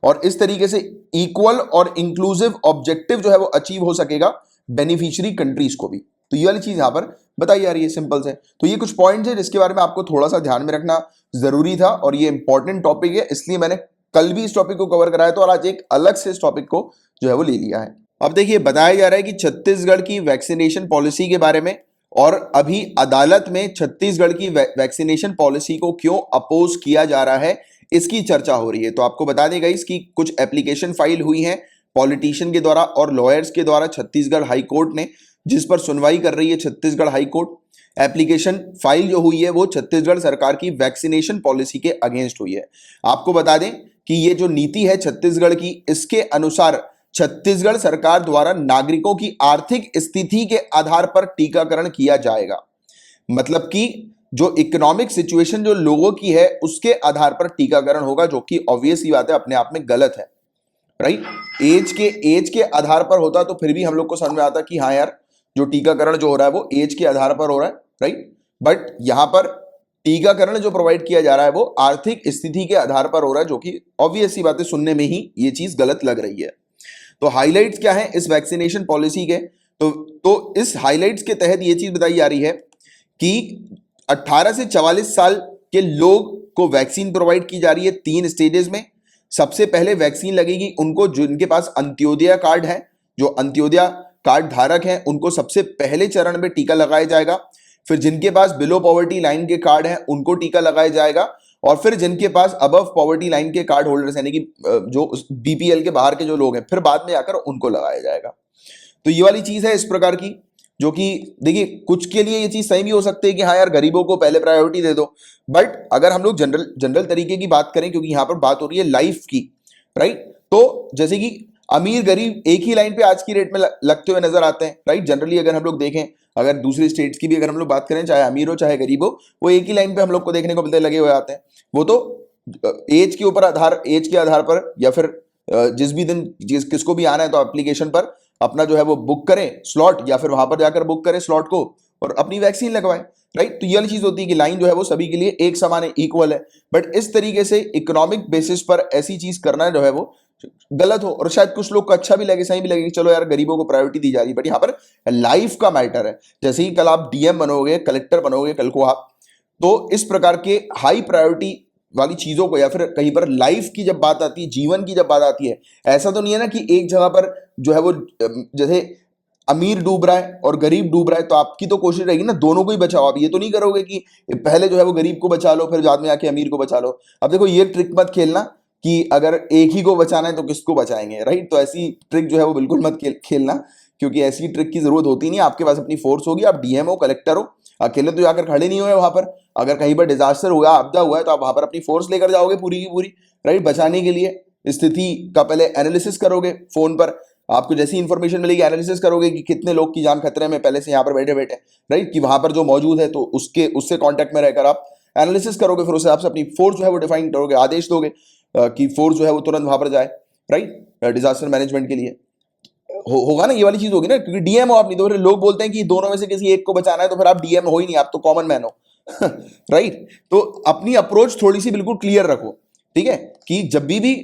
[SPEAKER 1] और इस तरीके से इक्वल और इंक्लूसिव ऑब्जेक्टिव जो है वो अचीव हो सकेगा बेनिफिशियरी कंट्रीज को भी। तो ये वाली चीज यहां पर बताई जा रही है, सिंपल से। तो ये कुछ पॉइंट्स है जिसके बारे में आपको थोड़ा सा ध्यान में रखना जरूरी था, और ये इंपॉर्टेंट टॉपिक है, इसलिए मैंने कल भी इस टॉपिक को कवर कराया था और आज एक अलग से इस टॉपिक को जो है वो ले लिया है। अब देखिए, बताया जा रहा है कि छत्तीसगढ़ की वैक्सीनेशन पॉलिसी के बारे में, और अभी अदालत में छत्तीसगढ़ की वैक्सीनेशन पॉलिसी को क्यों अपोज किया जा रहा है, इसकी चर्चा हो रही है। तो आपको बता दें गाइस कि कुछ एप्लीकेशन फाइल हुई हैं पॉलिटिशियन के द्वारा और लॉयर्स के द्वारा छत्तीसगढ़ हाई कोर्ट ने, जिस पर सुनवाई कर रही है Chhattisgarh high court. Application file जो हुई है वो छत्तीसगढ़ सरकार की वैक्सीनेशन पॉलिसी के अगेंस्ट हुई है। आपको बता दें कि ये जो नीति है छत्तीसगढ़ की, इसके अनुसार छत्तीसगढ़ सरकार द्वारा नागरिकों की आर्थिक स्थिति के आधार पर टीकाकरण किया जाएगा। मतलब कि जो इकोनॉमिक सिचुएशन जो लोगों की है उसके आधार पर टीकाकरण होगा, जो कि ऑब्वियस ही बात है, अपने आप में गलत है, राइट। एज के आधार पर होता तो फिर भी हम लोग को समझ में आता कि हाँ यार, जो टीकाकरण जो हो रहा है वो एज के आधार पर हो रहा है, राइट। बट यहां पर टीकाकरण जो प्रोवाइड किया जा रहा है वो आर्थिक स्थिति के आधार पर हो रहा है, जो कि ऑब्वियस ही बात है, सुनने में ही ये चीज गलत लग रही है। तो हाइलाइट्स क्या है इस वैक्सीनेशन पॉलिसी के? तो इस हाइलाइट्स के तहत ये चीज बताई जा रही है कि 18 से 44 साल के लोग को वैक्सीन प्रोवाइड की जा रही है 3 स्टेजेस में। सबसे पहले वैक्सीन लगेगी उनको जिनके पास अंत्योदय कार्ड है, जो अंत्योदय कार्ड धारक हैं उनको सबसे पहले चरण में टीका लगाया जाएगा। फिर जिनके पास बिलो पॉवर्टी लाइन के कार्ड हैं उनको टीका लगाया जाएगा, और फिर जिनके पास अबव पॉवर्टी लाइन के कार्ड होल्डर्स यानी कि जो बीपीएल के बाहर के जो लोग हैं, फिर बाद में आकर उनको लगाया जाएगा। तो ये वाली चीज है इस प्रकार की, जो कि देखिए कुछ के लिए ये चीज सही भी हो सकती है कि हाँ यार गरीबों को पहले प्रायोरिटी दे दो, बट अगर हम लोग जनरल तरीके की बात करें, क्योंकि यहां पर बात हो रही है लाइफ की, राइट, तो जैसे कि अमीर गरीब एक ही लाइन पे आज की रेट में लगते हुए नजर आते हैं, राइट। जनरली अगर हम लोग देखें, अगर दूसरी स्टेट्स की भी अगर हम लोग बात करें, चाहे अमीर हो चाहे गरीब हो, वो एक ही लाइन पे हम लोग को देखने को मिलते लगे हुए आते हैं। वो तो एज के ऊपर एज के आधार पर, या फिर जिस भी दिन किसको भी आना है तो एप्लीकेशन पर अपना जो है वो बुक करें स्लॉट, या फिर वहां पर जाकर बुक करें स्लॉट को और अपनी वैक्सीन लगवाएं, राइट। तो ये वाली चीज होती है कि लाइन जो है वो सभी के लिए एक समान है, इक्वल है। बट इस तरीके से इकोनॉमिक बेसिस पर ऐसी चीज करना जो है वो गलत हो, और शायद कुछ लोग को अच्छा भी लगे, सही भी लगे कि चलो यार गरीबों को प्रायोरिटी दी जा रही है, बट यहाँ पर लाइफ का मैटर है। जैसे ही कल आप डीएम बनोगे, कलेक्टर बनोगे कल को आप, तो इस प्रकार के हाई प्रायोरिटी वाली चीजों को, या फिर कहीं पर लाइफ की जब बात आती है, जीवन की जब बात आती है, ऐसा तो नहीं है ना कि एक जगह पर जो है वो जैसे अमीर डूब रहा है और गरीब डूब रहा है, तो आपकी तो कोशिश रहेगी ना दोनों को ही बचाओ। आप ये तो नहीं करोगे कि पहले जो है वो गरीब को बचा लो फिर बाद में आके अमीर को बचा लो। अब देखो ये ट्रिक मत खेलना कि अगर एक ही को बचाना है तो किसको बचाएंगे, राइट। तो ऐसी ट्रिक जो है वो बिल्कुल मत खेलना, क्योंकि ऐसी ट्रिक की जरूरत होती नहीं। आपके पास अपनी फोर्स होगी, आप डीएम हो, कलेक्टर हो, अकेले तो जाकर खड़े नहीं हुए वहां पर। अगर कहीं पर डिजास्टर हुआ, आपदा हुआ है, तो आप वहां पर अपनी फोर्स लेकर जाओगे पूरी की पूरी, राइट, बचाने के लिए। स्थिति का पहले एनालिसिस करोगे फोन पर, आपको जैसी इंफॉर्मेशन मिलेगी एनालिसिस करोगे कि कितने लोग की जान खतरे में पहले से यहाँ पर बैठे बैठे, राइट, कि वहां पर जो मौजूद है तो उससे कांटेक्ट में रहकर आप एनालिसिस करोगे, फिर उससे आपसे अपनी फोर्स जो है वो डिफाइन करोगे, आदेश दोगे कि फोर्स जो है वो तुरंत वहां पर जाए, राइट, डिजास्टर मैनेजमेंट के लिए। होगा ना, ये वाली चीज होगी ना, क्योंकि डीएम हो आप, नहीं तो फिर लोग बोलते हैं कि दोनों में से किसी एक को बचाना है, तो फिर आप डीएम हो ही नहीं, आप तो कॉमन मैन हो। राइट। तो अपनी अप्रोच थोड़ी सी बिल्कुल क्लियर रखो, ठीक है, कि जब भी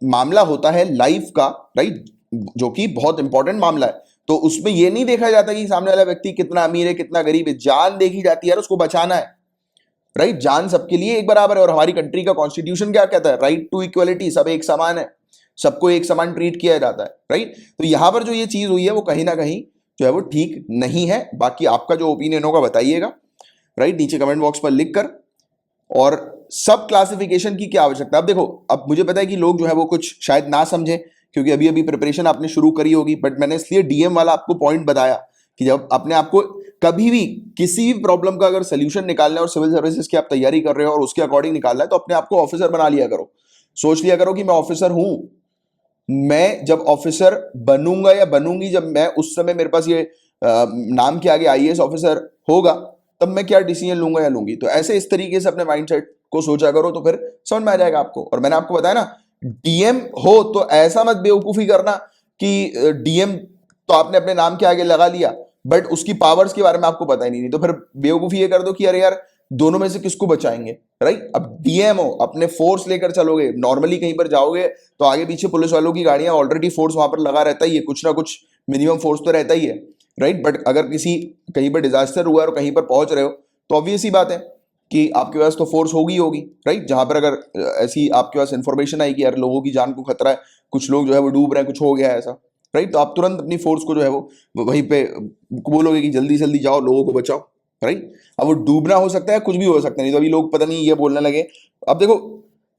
[SPEAKER 1] मामला होता है लाइफ का, राइट, जो कि बहुत इंपॉर्टेंट मामला है, तो उसमें यह नहीं देखा जाता कि सामने वाला व्यक्ति कितना अमीर है कितना गरीब है, जान देखी जाती है, उसको बचाना है, राइट। जान सबके लिए एक बराबर है, और हमारी कंट्री का कॉन्स्टिट्यूशन क्या कहता है, राइट टू इक्वलिटी, सब एक समान है, सबको एक समान ट्रीट किया जाता है, राइट। तो यहां पर जो ये चीज हुई है वो कहीं ना कहीं जो है वो ठीक नहीं है। बाकी आपका जो ओपिनियन होगा बताइएगा, राइट, नीचे कमेंट बॉक्स पर लिख कर। और सब क्लासिफिकेशन की क्या आवश्यकता है, अब देखो, अब मुझे पता है कि लोग जो है वो कुछ शायद ना समझे, क्योंकि अभी अभी प्रिपरेशन आपने शुरू करी होगी, बट मैंने इसलिए डीएम वाला आपको पॉइंट बताया कि जब अपने आपको कभी भी किसी भी प्रॉब्लम का अगर सोल्यूशन निकालना है और सिविल सर्विसेज की आप तैयारी कर रहे हो और उसके अकॉर्डिंग निकालना है, तो अपने आप को ऑफिसर बना लिया करो। सोच लिया करो कि मैं ऑफिसर हूं, मैं जब ऑफिसर बनूंगा या बनूंगी, जब मैं उस समय मेरे पास ये नाम के आगे आईएएस ऑफिसर होगा, तब मैं क्या डिसीजन लूंगा या लूंगी। तो ऐसे इस तरीके से अपने माइंडसेट को सोचा करो, तो फिर समझ में आ जाएगा आपको। और मैंने आपको बताया ना, डीएम हो तो ऐसा मत बेवकूफी करना कि डीएम तो आपने अपने नाम के आगे लगा लिया, बट उसकी पावर्स के बारे में आपको पता ही नहीं, तो फिर बेवकूफी ये कर दो कि अरे यार दोनों में से किसको बचाएंगे, राइट। अब डीएम हो, अपने फोर्स लेकर चलोगे, नॉर्मली कहीं पर जाओगे तो आगे पीछे पुलिस वालों की गाड़ियां, ऑलरेडी फोर्स वहां पर लगा रहता ही है, कुछ ना कुछ मिनिमम फोर्स तो रहता ही है, राइट। बट अगर किसी कहीं पर डिजास्टर हुआ और कहीं पर पहुंच रहे हो, तो ऑब्वियस ही बात है कि आपके पास तो फोर्स होगी होगी, राइट। जहां पर अगर ऐसी आपके पास इंफॉर्मेशन आई कि यार लोगों की जान को खतरा है, कुछ लोग जो है वो डूब रहे हैं, कुछ हो गया है ऐसा, राइट, तो आप तुरंत अपनी फोर्स को जो है वो वहीं पे बोलोगे कि जल्दी जल्दी जाओ, लोगों को बचाओ, राइट। अब वो डूबना हो सकता है, कुछ भी हो सकता है, नहीं तो अभी लोग पता नहीं ये बोलने लगे। अब देखो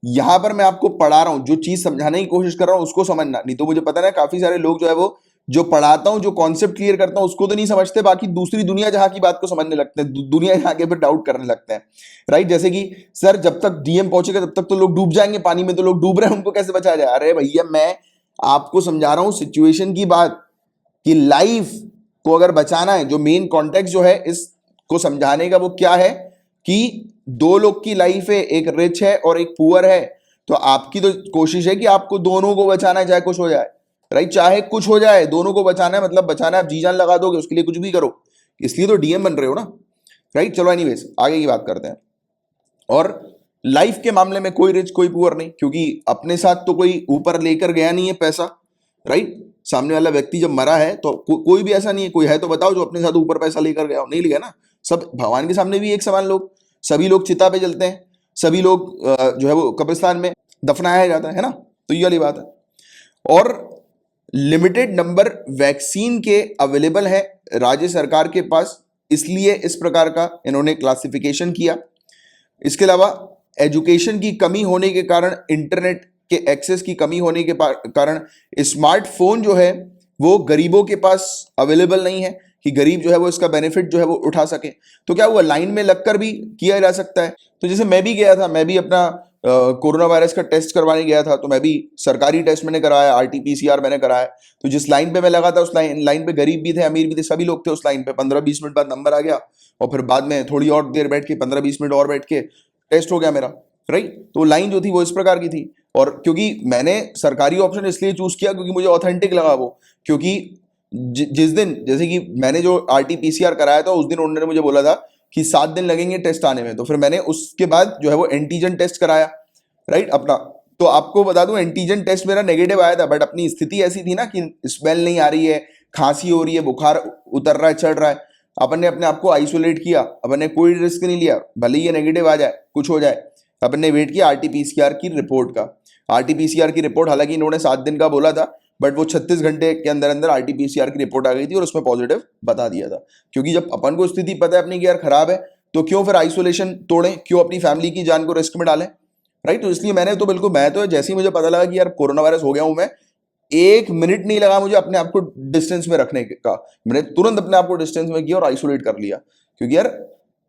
[SPEAKER 1] यहां पर मैं आपको पढ़ा रहा हूं, जो चीज समझाने की कोशिश कर रहा हूं उसको समझना, नहीं तो मुझे पता है काफी सारे लोग जो है वो जो पढ़ाता हूं, जो कॉन्सेप्ट क्लियर करता हूं उसको तो नहीं समझते, बाकी दूसरी दुनिया जहां की बात को समझने लगते हैं, दुनिया जहां के फिर डाउट करने लगते हैं, राइट। जैसे कि सर जब तक डीएम पहुंचेगा तब तक तो लोग डूब जाएंगे पानी में, तो लोग डूब रहे हैं उनको कैसे बचाया जाए। अरे भैया मैं आपको समझा रहा हूं सिचुएशन की बात, कि लाइफ को अगर बचाना है, जो मेन कॉन्टेक्स्ट जो है इसको समझाने का वो क्या है कि दो लोग की लाइफ है, एक रिच है और एक पुअर है, तो आपकी तो कोशिश है कि आपको दोनों को बचाना है, चाहे कुछ हो जाए, राइट, चाहे कुछ हो जाए दोनों को बचाना है, मतलब बचाना है, आप जी जान लगा दोगे उसके लिए, कुछ भी करो, इसलिए तो डीएम बन रहे हो ना, राइट। चलो एनीवेज आगे की बात करते हैं। और लाइफ के मामले में कोई रिच कोई पुअर नहीं, क्योंकि अपने साथ तो कोई ऊपर लेकर गया नहीं है पैसा, राइट। सामने वाला व्यक्ति जब मरा है तो कोई भी ऐसा नहीं है, कोई है तो बताओ जो अपने साथ ऊपर पैसा लेकर गया हो, नहीं लिया ना। सब भगवान के सामने भी एक समान लोग, सभी लोग चिता पे जलते हैं, सभी लोग जो है वो कब्रिस्तान में दफनाया जाता है ना, तो ये वाली बात है। और लिमिटेड नंबर वैक्सीन के अवेलेबल है राज्य सरकार के पास, इसलिए इस प्रकार का इन्होंने क्लासिफिकेशन किया। इसके अलावा एजुकेशन की कमी होने के कारण, इंटरनेट के एक्सेस की कमी होने के कारण स्मार्टफोन जो है वो गरीबों के पास अवेलेबल नहीं है कि गरीब जो है वो इसका बेनिफिट जो है वो उठा सके। तो क्या हुआ, लाइन में लगकर भी किया जा सकता है। तो जैसे मैं भी गया था, मैं भी अपना कोरोना वायरस का टेस्ट करवाने गया था, तो मैं भी सरकारी टेस्ट मैंने कराया, आरटीपीसीआर मैंने कराया। तो जिस लाइन पे मैं लगा था उस लाइन पे गरीब भी थे, अमीर भी थे, सभी लोग थे उस लाइन पे। 15-20 मिनट बाद नंबर आ गया और फिर बाद में थोड़ी और देर बैठ के 15-20 मिनट और बैठ के टेस्ट हो गया मेरा, राइट। तो लाइन जो थी वो इस प्रकार की थी। और क्योंकि मैंने सरकारी ऑप्शन इसलिए चूज किया क्योंकि मुझे ऑथेंटिक लगा वो, क्योंकि जिस दिन जैसे कि मैंने जो आरटीपीसीआर कराया था उस दिन उन्होंने मुझे बोला था कि 7 दिन लगेंगे टेस्ट आने में। तो फिर मैंने उसके बाद जो है वो एंटीजन टेस्ट कराया, राइट अपना। तो आपको बता दूं एंटीजन टेस्ट मेरा नेगेटिव आया था, बट अपनी स्थिति ऐसी थी ना कि स्मेल नहीं आ रही है, खांसी हो रही है, बुखार उतर रहा है, चढ़ रहा है। अपन ने अपने आप को आइसोलेट किया, अपन ने कोई रिस्क नहीं लिया, भले ही ये नेगेटिव आ जाए, कुछ हो जाए। अपन ने वेट किया आरटीपीसीआर की रिपोर्ट का। आरटीपीसीआर की रिपोर्ट हालांकि इन्होंने 7 दिन का बोला था, बट वो 36 घंटे के अंदर अंदर आरटीपीसीआर की रिपोर्ट आ गई थी और उसमें पॉजिटिव बता दिया था। क्योंकि जब अपन को स्थिति पता है अपनी कि यार खराब है, तो क्यों फिर आइसोलेशन तोड़ें, क्यों अपनी फैमिली की जान को रिस्क में डालें, राइट। तो इसलिए मैं तो जैसे ही मुझे पता लगा कि यार कोरोना वायरस हो गया हूं मैं, 1 मिनट नहीं लगा मुझे अपने आप को डिस्टेंस में रखने का। मैंने तुरंत अपने आप को डिस्टेंस में किया और आइसोलेट कर लिया। क्योंकि यार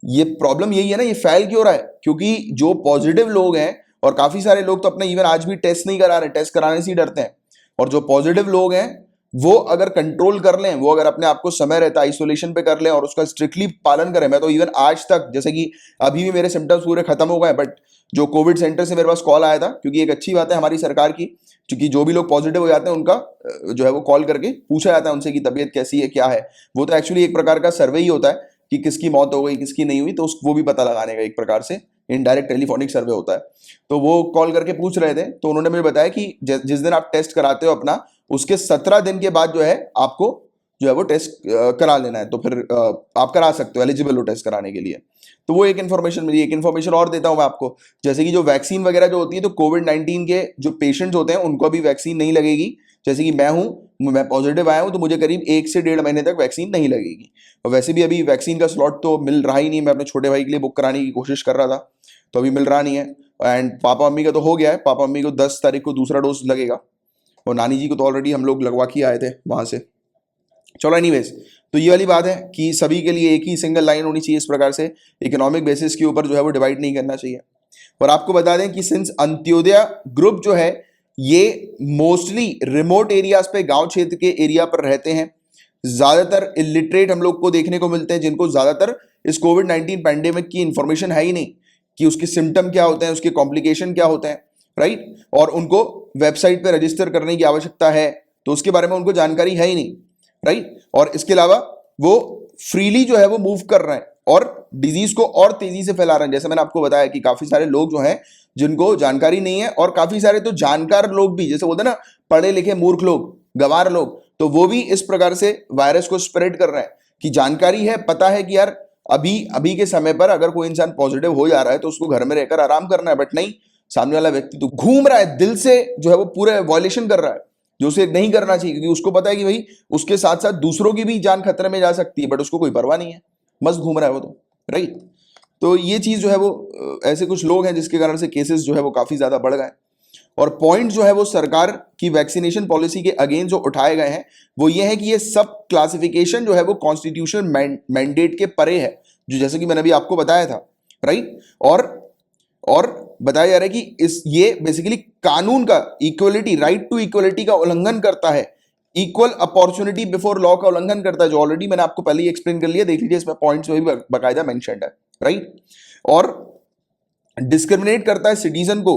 [SPEAKER 1] ये प्रॉब्लम यही है ना, ये फैल क्यों रहा है, क्योंकि जो पॉजिटिव लोग हैं, और काफी सारे लोग तो अपने इवन आज भी टेस्ट नहीं करा रहे, टेस्ट कराने से ही डरते हैं। और जो पॉजिटिव लोग हैं वो अगर कंट्रोल कर लें, वो अगर अपने आप को समय रहता आइसोलेशन पे कर लें और उसका स्ट्रिक्टली पालन करें। मैं तो इवन आज तक, जैसे कि अभी भी मेरे सिम्टम्स पूरे खत्म हो गए, बट जो कोविड सेंटर से मेरे पास कॉल आया था, क्योंकि एक अच्छी बात है हमारी सरकार की, क्योंकि जो भी लोग पॉजिटिव हो जाते हैं उनका जो है वो कॉल करके पूछा जाता है उनसे कि तबीयत कैसी है, क्या है। वो तो एक्चुअली एक प्रकार का सर्वे ही होता है कि किसकी मौत हो गई, किसकी नहीं हुई, तो वो भी पता लगाने का एक प्रकार से इनडायरेक्ट टेलीफोनिक सर्वे होता है। तो वो कॉल करके पूछ रहे थे, तो उन्होंने मुझे बताया कि जिस दिन आप टेस्ट कराते हो अपना, उसके 17 दिन के बाद जो है आपको जो है वो टेस्ट करा लेना है। तो फिर आप करा सकते हो, एलिजिबल हो टेस्ट कराने के लिए। तो वो एक इन्फॉर्मेशन मिली। एक इन्फॉर्मेशन और देता हूं मैं आपको, जैसे कि जो वैक्सीन वगैरह जो होती है, तो कोविड-19 के जो पेशेंट्स होते हैं उनको अभी वैक्सीन नहीं लगेगी। जैसे कि मैं पॉजिटिव आया हूं, तो मुझे करीब 1 से 1.5 महीने तक वैक्सीन नहीं लगेगी। और वैसे भी अभी वैक्सीन का स्लॉट तो मिल रहा ही नहीं। मैं अपने छोटे भाई के लिए बुक कराने की कोशिश कर रहा था, तो अभी मिल रहा नहीं है। एंड पापा मम्मी का तो हो गया है, पापा मम्मी को 10 तारीख को दूसरा डोज लगेगा, और नानी जी को तो ऑलरेडी हम लोग लगवा के आए थे वहां से। चलो एनीवेज, तो ये वाली बात है कि सभी के लिए एक ही सिंगल लाइन होनी चाहिए। इस प्रकार से इकोनॉमिक बेसिस के ऊपर जो है वो डिवाइड नहीं करना चाहिए। और आपको बता दें कि सिंस अंत्योदय ग्रुप जो है ये मोस्टली रिमोट एरियाज पे, गांव क्षेत्र के एरिया पर रहते हैं। ज्यादातर इलिटरेट हम लोग को देखने को मिलते हैं, जिनको ज्यादातर इस कोविड-19 पैंडेमिक की इंफॉर्मेशन है ही नहीं कि उसके सिम्टम क्या होते हैं, उसके कॉम्प्लिकेशन क्या होते हैं, राइट। और उनको वेबसाइट पे रजिस्टर करने की आवश्यकता है, तो उसके बारे में उनको जानकारी है ही नहीं, राइट। और इसके अलावा वो फ्रीली जो है वो मूव कर रहे हैं और डिजीज को और तेजी से फैला रहे हैं। जैसे मैंने आपको बताया कि काफी सारे लोग जो हैं जिनको जानकारी नहीं है, और काफी सारे तो जानकार लोग भी, जैसे बोलते हैं ना पढ़े लिखे मूर्ख लोग, गंवार लोग, तो वो भी इस प्रकार से वायरस को स्प्रेड कर रहे हैं कि जानकारी है, पता है कि यार अभी अभी के समय पर अगर कोई इंसान पॉजिटिव हो जा रहा है तो उसको घर में रहकर आराम करना है। बट नहीं, सामने वाला व्यक्ति तो घूम रहा है, दिल से जो है वो पूरे वॉयलेशन कर रहा है, जो उसे नहीं करना चाहिए, क्योंकि उसको पता है कि भाई उसके साथ साथ दूसरों की भी जान खतरे में जा सकती है, बट उसको कोई परवाह नहीं है, मस्त घूम रहा है वो तो, राइट। तो ये चीज जो है वो ऐसे कुछ लोग हैं जिसके कारण से केसेस जो है वो काफी ज्यादा बढ़ गए। और पॉइंट जो है वो सरकार की वैक्सीनेशन पॉलिसी के अगेंस्ट जो उठाए गए हैं वो ये है कि ये सब क्लासिफिकेशन जो है वो कॉन्स्टिट्यूशन मैंडेट के परे है, जो जैसे कि मैंने अभी आपको बताया था, राइट। और बताया जा रहा है कि ये बेसिकली कानून का, इक्वलिटी, राइट टू इक्वलिटी का उल्लंघन करता है, इक्वल अपॉर्चुनिटी बिफोर लॉ का उल्लंघन करता है, जो ऑलरेडी मैंने आपको पहले ही एक्सप्लेन कर लिया, देख लीजिए इसमें पॉइंट्स में भी बकायदा मेंशन्ड है, राइट। और डिस्क्रिमिनेट करता है सिटीजन को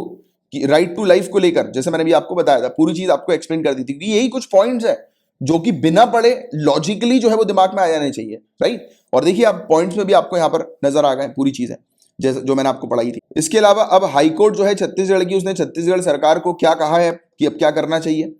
[SPEAKER 1] राइट टू लाइफ को लेकर, जैसे मैंने भी आपको बताया था, पूरी चीज आपको एक्सप्लेन कर दी थी। यही कुछ पॉइंट्स है जो कि बिना पढ़े लॉजिकली जो है वो दिमाग में आ जाने चाहिए, राइट। और देखिए आप पॉइंट्स में भी आपको यहां पर नजर आ गए पूरी चीजें जैसे जो मैंने आपको पढ़ाई थी। इसके अलावा अब हाईकोर्ट जो है छत्तीसगढ़ की, उसने छत्तीसगढ़ सरकार को क्या कहा है कि अब क्या करना चाहिए।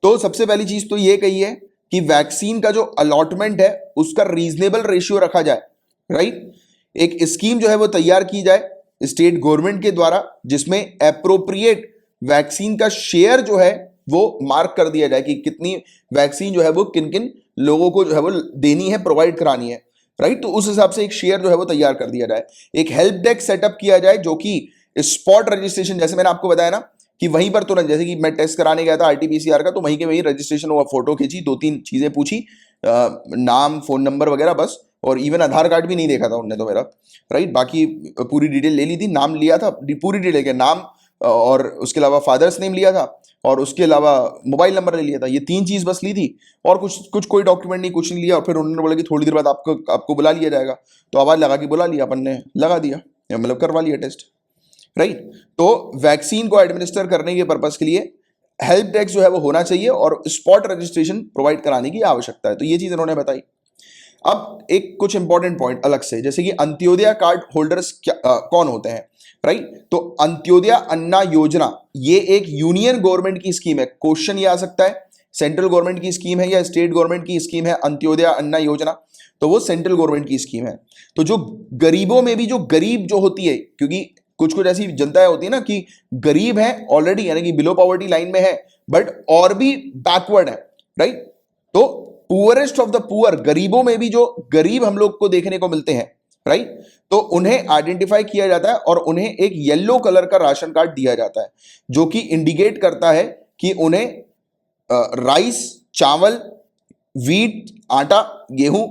[SPEAKER 1] तो सबसे पहली चीज तो ये कही है कि वैक्सीन का जो अलॉटमेंट है उसका रीजनेबल रेशियो रखा जाए, राइट। एक स्कीम जो है वो तैयार की जाए स्टेट गवर्नमेंट के द्वारा, जिसमें एप्रोप्रिएट वैक्सीन का शेयर जो है वो मार्क कर दिया जाए कि कितनी वैक्सीन जो है वो किन किन लोगों को जो है वो देनी है, प्रोवाइड करानी है, राइट। तो उस हिसाब से एक शेयर जो है वो तैयार कर दिया जाए। एक हेल्प डेस्क सेटअप किया जाए जो कि स्पॉट रजिस्ट्रेशन, जैसे मैंने आपको बताया ना कि वहीं पर तुरंत, जैसे कि मैं टेस्ट कराने गया था आरटीपीसीआर का, तो वहीं के वहीं रजिस्ट्रेशन हुआ, फोटो खींची, 2-3 चीजें पूछी, नाम, फोन नंबर वगैरह बस, और इवन आधार कार्ड भी नहीं देखा था उनने तो मेरा, राइट। बाकी पूरी डिटेल ले ली थी, नाम लिया था, पूरी डिटेल के नाम, और उसके अलावा फादर्स नेम लिया था, और उसके अलावा मोबाइल नंबर ले लिया था, ये 3 चीज बस ली थी, और कुछ कुछ कोई डॉक्यूमेंट नहीं, कुछ नहीं लिया। और फिर उन्होंने बोला कि थोड़ी देर बाद आपको बुला लिया जाएगा, तो आवाज लगा के बुला लिया, अपन ने लगा दिया, मतलब करवा लिया टेस्ट, राइट। तो वैक्सीन को एडमिनिस्टर करने के पर्पस के लिए हेल्प डेस्क जो है वो होना चाहिए, और स्पॉट रजिस्ट्रेशन प्रोवाइड कराने की आवश्यकता है। तो ये चीज इन्होंने बताई। अब एक कुछ इंपॉर्टेंट पॉइंट अलग से, जैसे कि अंत्योदय कार्ड होल्डर्स कौन होते हैं, राइट। तो अंत्योदय अन्ना योजना ये एक यूनियन गवर्नमेंट की स्कीम है। क्वेश्चन ये आ सकता है सेंट्रल गवर्नमेंट की स्कीम है या स्टेट गवर्नमेंट की स्कीम है अंत्योदय अन्ना योजना, तो वो सेंट्रल गवर्नमेंट की स्कीम है। तो जो गरीबों में भी जो गरीब जो होती है, क्योंकि कुछ कुछ ऐसी जनता होती है ना कि गरीब है ऑलरेडी, यानी कि बिलो पॉवर्टी लाइन में है, बट और भी बैकवर्ड है, राइट। तो पुअरेस्ट ऑफ द पुअर, गरीबों में भी जो गरीब हम लोग को देखने को मिलते हैं, राइट, तो उन्हें आइडेंटिफाई किया जाता है और उन्हें एक येलो कलर का राशन कार्ड दिया जाता है, जो कि इंडिकेट करता है कि उन्हें राइस, चावल, वीट, आटा, गेहूं,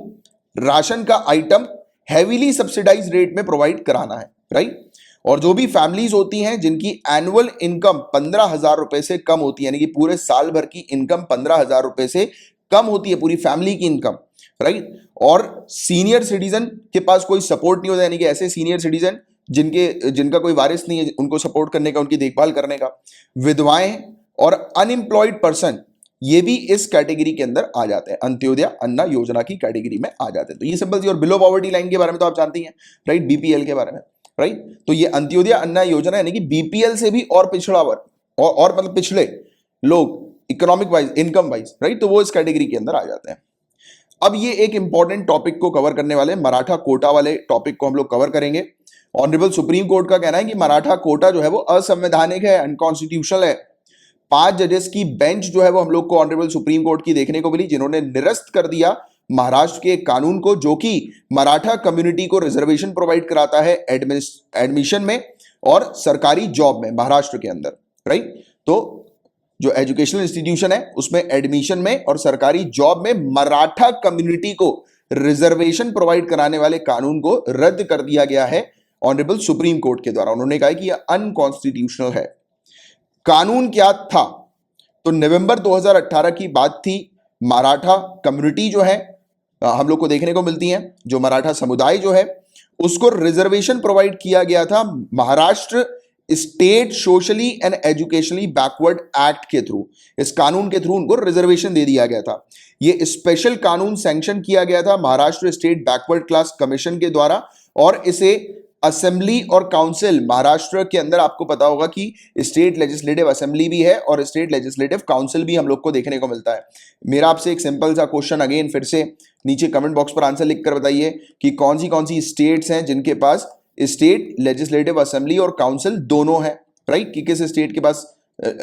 [SPEAKER 1] राशन का आइटम हैवीली सब्सिडाइज रेट में प्रोवाइड कराना है, राइट। और जो भी फैमिलीज होती हैं जिनकी एनुअल इनकम 15,000 रुपए से कम होती है, यानी कि पूरे साल भर की इनकम 15,000 रुपए से कम होती है, पूरी फैमिली की इनकम, राइट। और सीनियर सिटीजन के पास कोई सपोर्ट नहीं होता, यानी कि ऐसे सीनियर सिटीजन जिनका कोई वारिस नहीं है उनको सपोर्ट करने का, उनकी देखभाल करने का, विधवाएं और अनएम्प्लॉयड पर्सन, ये भी इस कैटेगरी के अंदर आ जाते हैं, अंत्योदय अन्ना योजना की कैटेगरी में आ जाते हैं। तो ये सिंपल सी। और बिलो पॉवर्टी लाइन के बारे में तो आप जानते ही हैं, राइट, बीपीएल के बारे में, राइट। तो ये अंत्योदय अन्ना योजना यानी कि बीपीएल से भी और पिछड़ा वर्ग, और मतलब पिछड़े लोग economic wise, income wise, right, तो वो इस कैटेगरी के अंदर आ जाते हैं। अब ये एक इंपॉर्टेंट टॉपिक को कवर करने वाले, मराठा कोटा वाले टॉपिक को हम लोग कवर करेंगे। ऑनरेबल सुप्रीम कोर्ट का कहना है कि मराठा कोटा जो है वो असंवैधानिक है, अनकॉन्स्टिट्यूशनल है। 5 जजेस की बेंच जो है वो हम लोग को ऑनरेबल सुप्रीम कोर्ट की देखने को मिली, जिन्होंने निरस्त कर दिया महाराष्ट्र के कानून को, जो कि मराठा कम्युनिटी को रिजर्वेशन प्रोवाइड कराता है एडमिशन में और सरकारी जॉब में महाराष्ट्र के अंदर, राइट। तो जो एजुकेशनल इंस्टीट्यूशन है उसमें एडमिशन में और सरकारी जॉब में मराठा कम्युनिटी को रिजर्वेशन प्रोवाइड कराने वाले कानून को रद्द कर दिया गया है ऑनरेबल सुप्रीम कोर्ट के द्वारा। उन्होंने कहा कि यह अनकॉन्स्टिट्यूशनल है। कानून क्या था? तो नवंबर 2018 की बात थी। मराठा कम्युनिटी जो है हम लोग को देखने को मिलती है, जो मराठा समुदाय जो है उसको रिजर्वेशन प्रोवाइड किया गया था Maharashtra state socially and educationally backward act के थ्रू। इस कानून के थ्रू उनको रिजर्वेशन दे दिया गया था। यह स्पेशल कानून सैंक्शन किया गया था Maharashtra state backward class commission के द्वारा, और इसे असेंबली और काउंसिल, महाराष्ट्र के अंदर आपको पता होगा कि स्टेट लेजिस्लेटिव असेंबली भी है और स्टेट लेजिस्लेटिव काउंसिल भी हम लोग को देखने को मिलता है। मेरा आपसे एक सिंपल सा क्वेश्चन अगेन फिर से नीचे कमेंट बॉक्स पर आंसर लिखकर बताइए कि कौन सी स्टेट्स हैं जिनके पास स्टेट लेजिस्लेटिव असेंबली और काउंसिल दोनों है, राइट। कि किस स्टेट के पास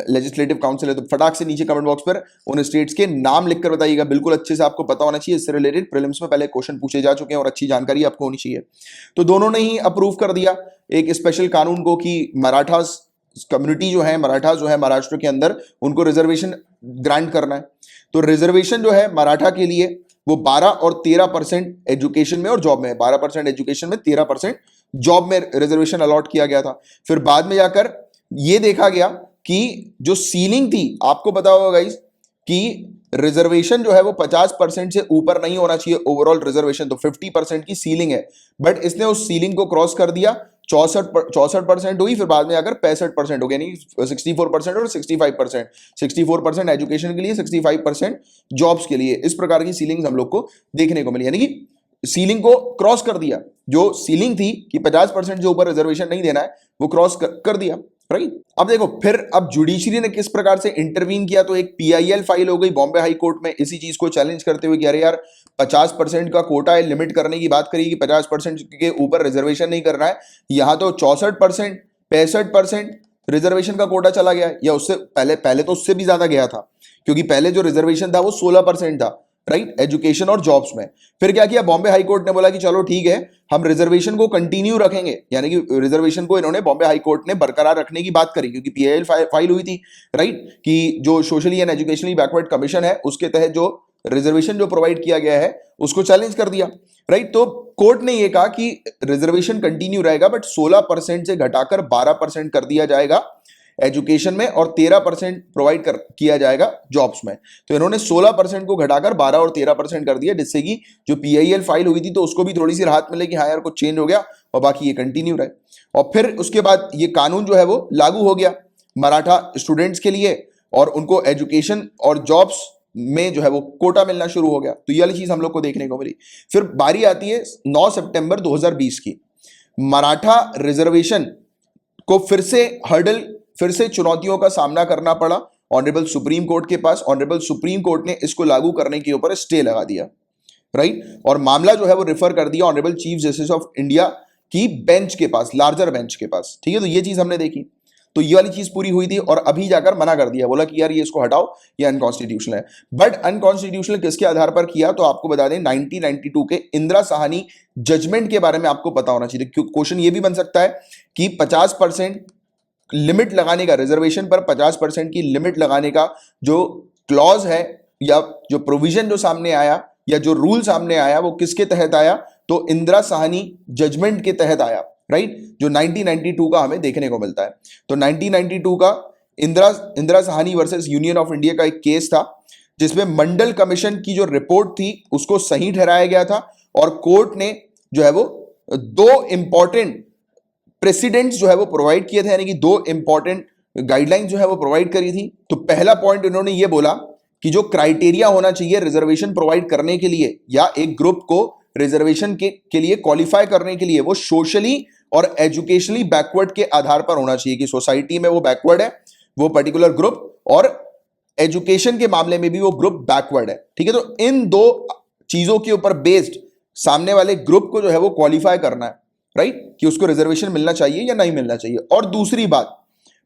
[SPEAKER 1] लेजिस्लेटिव काउंसिल है, तो फटाक से नीचे कमेंट बॉक्स पर उन स्टेट्स के नाम लिखकर बताइएगा। बिल्कुल अच्छे से आपको पता होना चाहिए, इससे रिलेटेड प्रीलिम्स में पहले क्वेश्चन पूछे जा चुके हैं और अच्छी जानकारी आपको होनी चाहिए। तो दोनों ने ही अप्रूव कर दिया एक स्पेशल कानून को कि मराठा कम्युनिटी जो है, मराठा जो है महाराष्ट्र के अंदर, उनको रिजर्वेशन ग्रांट करना है। तो रिजर्वेशन जो है मराठा के लिए वो 12 और 13% एजुकेशन में और जॉब में है। 12% एजुकेशन में, 13% जॉब में रिजर्वेशन अलॉट किया गया था। फिर बाद में जाकर यह देखा गया कि जो सीलिंग थी, आपको पता होगा गाइस कि रिजर्वेशन जो है वो 50% से ऊपर नहीं होना चाहिए ओवरऑल रिजर्वेशन, तो 50% की सीलिंग है, बट इसने उस सीलिंग को क्रॉस कर दिया। 64% हुई, फिर बाद में आकर 65% हो गया, यानी 64% और 65%। 64% एजुकेशन के लिए, 65% जॉब्स के लिए। इस प्रकार की सीलिंग हम लोग को देखने को मिली, यानी कि सीलिंग को क्रॉस कर दिया। जो सीलिंग थी कि 50% से ऊपर रिजर्वेशन नहीं देना है, वो क्रॉस कर दिया, राइट। अब देखो फिर अब जुडिशरी ने किस प्रकार से इंटरवीन किया। तो एक पीआईएल फाइल हो गई बॉम्बे हाई कोर्ट में इसी चीज को चैलेंज करते हुए कि अरे यार 50% का कोटा है, लिमिट करने की बात करी कि 50% के ऊपर रिजर्वेशन नहीं करना है। यहां तो 64%, 65% रिजर्वेशन का कोटा चला गया, या उससे पहले तो उससे भी ज्यादा गया था, क्योंकि पहले जो रिजर्वेशन था वो 16% था, राइट, एजुकेशन और जॉब्स में। फिर क्या किया बॉम्बे हाई कोर्ट ने, बोला कि चलो ठीक है हम रिजर्वेशन को कंटिन्यू रखेंगे, यानी कि रिजर्वेशन को इन्होंने बॉम्बे हाई कोर्ट ने बरकरार रखने की बात करी, क्योंकि पीआईएल फाइल हुई थी, राइट, कि जो socially and educationally backward commission है उसके तहत जो रिजर्वेशन जो प्रोवाइड किया गया है उसको चैलेंज कर दिया, राइट। तो कोर्ट ने यह कहा कि रिजर्वेशन कंटिन्यू रहेगा बट 16% से घटाकर 12% कर दिया जाएगा एजुकेशन में और 13% प्रोवाइड कर किया जाएगा जॉब्स में। तो इन्होंने 16% को घटाकर 12 और 13% कर दिया, जिससे कि जो पीआईएल फाइल हुई थी तो उसको भी थोड़ी सी राहत मिले कि हाँ यार कुछ चेंज हो गया और बाकी ये कंटिन्यू रहे। और फिर उसके बाद ये कानून जो है वो लागू हो गया मराठा स्टूडेंट्स के लिए और उनको एजुकेशन और जॉब्स में जो है वो कोटा मिलना शुरू हो गया। तो ये वाली चीज हम लोग को देखने को मिली। फिर बारी आती है 9 सितंबर 2020 की। मराठा रिजर्वेशन को फिर से चुनौतियों का सामना करना पड़ा ऑनरेबल सुप्रीम कोर्ट के पास। ऑनरेबल सुप्रीम कोर्ट ने इसको लागू करने के ऊपर स्टे लगा दिया, राइट, और मामला जो है वो रेफर कर दिया honourable chief justice of India की बेंच के पास, लार्जर बेंच के पास, ठीक है। तो ये चीज हमने देखी, तो ये वाली चीज पूरी हुई थी और अभी जाकर मना कर दिया, बोला कि यार ये इसको हटाओ, ये अनकॉन्स्टिट्यूशनल है। बट अनकॉन्स्टिट्यूशनल किसके आधार पर किया, तो आपको बता दें 1992 के इंदिरा साहनी जजमेंट के बारे में आपको पता होना चाहिए। क्वेश्चन ये भी बन सकता है कि 50% लिमिट लगाने का, रिजर्वेशन पर 50% की लिमिट लगाने का जो क्लॉज है या जो प्रोविजन जो सामने आया या जो रूल सामने आया वो किसके तहत आया, तो इंदिरा साहनी जजमेंट के तहत आया, राइट, जो 1992 का हमें देखने को मिलता है। तो 1992 का Indira Sahni versus union of India का एक केस था जिसमें मंडल कमीशन की जो रिपोर्ट थी उसको सही ठहराया गया था और कोर्ट ने जो है वो दो इंपॉर्टेंट प्रेसिडेंट्स जो है वो प्रोवाइड किए थे, यानी कि दो इंपॉर्टेंट गाइडलाइन जो है वो प्रोवाइड करी थी। तो पहला पॉइंट इन्होंने ये बोला कि जो क्राइटेरिया होना चाहिए रिजर्वेशन प्रोवाइड करने के लिए या एक ग्रुप को रिजर्वेशन के लिए क्वालिफाई करने के लिए वो सोशली और एजुकेशनली बैकवर्ड के आधार पर होना चाहिए कि सोसाइटी में वो बैकवर्ड है वो पर्टिकुलर ग्रुप और एजुकेशन के मामले में भी वो ग्रुप बैकवर्ड है, ठीक है। तो इन दो चीजों के ऊपर बेस्ड सामने वाले ग्रुप को जो है वो क्वालिफाई करना है, राइट, कि उसको रिजर्वेशन मिलना चाहिए या नहीं मिलना चाहिए। और दूसरी बात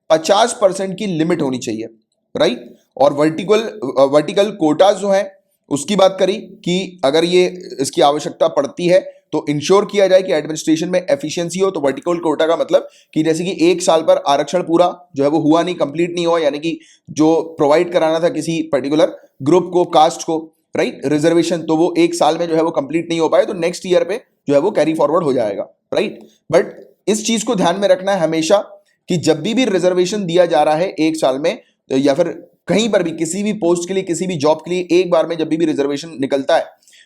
[SPEAKER 1] 50% की लिमिट होनी चाहिए, राइट। और वर्टिकल कोटाज जो है उसकी बात करी कि अगर ये इसकी आवश्यकता पड़ती है तो इंश्योर किया जाए कि एडमिनिस्ट्रेशन में एफिशिएंसी हो। तो वर्टिकल कोटा का मतलब कि जैसे कि एक साल पर आरक्षण पूरा जो है वो हुआ नहीं, कंप्लीट नहीं हुआ, यानी कि जो प्रोवाइड कराना था किसी पर्टिकुलर ग्रुप को, कास्ट को, राइट, रिजर्वेशन, तो वो एक साल में जो है वो कंप्लीट नहीं हो पाए तो नेक्स्ट ईयर पे जो है वो कैरी फॉरवर्ड हो जाएगा, राइट। बट इस चीज को ध्यान में रखना है हमेशा कि जब भी रिजर्वेशन दिया जा रहा है एक साल में या फिर कहीं पर भी किसी भी पोस्ट के लिए, किसी भी जॉब के लिए एक बार में जब भी रिजर्वेशन निकलता है,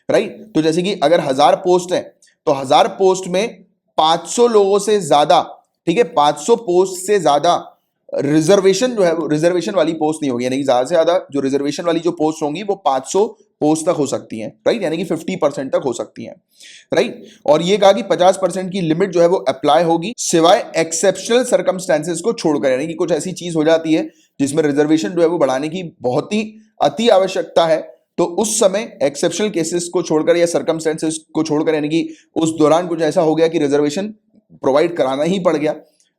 [SPEAKER 1] राइट, तो जैसे कि अगर 1000 पोस्ट है तो 1000 पोस्ट में 500 लोगों से ज्यादा, ठीक है, 500 पोस्ट से ज्यादा रिजर्वेशन जो है रिजर्वेशन वाली पोस्ट नहीं होगी, यानी कि ज्यादा से ज्यादा जो रिजर्वेशन वाली जो पोस्ट होंगी वो 500 पोस्ट तक हो सकती हैं, राइट, यानी कि 50% तक हो सकती हैं, राइट। और ये कहा कि 50% की लिमिट जो है वो अप्लाई होगी सिवाय एक्सेप्शनल सर्कमस्टेंसेस को छोड़कर, यानी कि कुछ ऐसी चीज हो जाती है जिसमें रिजर्वेशन जो है वो बढ़ाने की बहुत ही अति आवश्यकता है, तो उस समय एक्सेप्शनल केसेस को छोड़कर या सर्कमस्टेंसेस को छोड़कर, यानी कि उस दौरान कुछ ऐसा हो गया कि रिजर्वेशन प्रोवाइड कराना ही पड़ गया,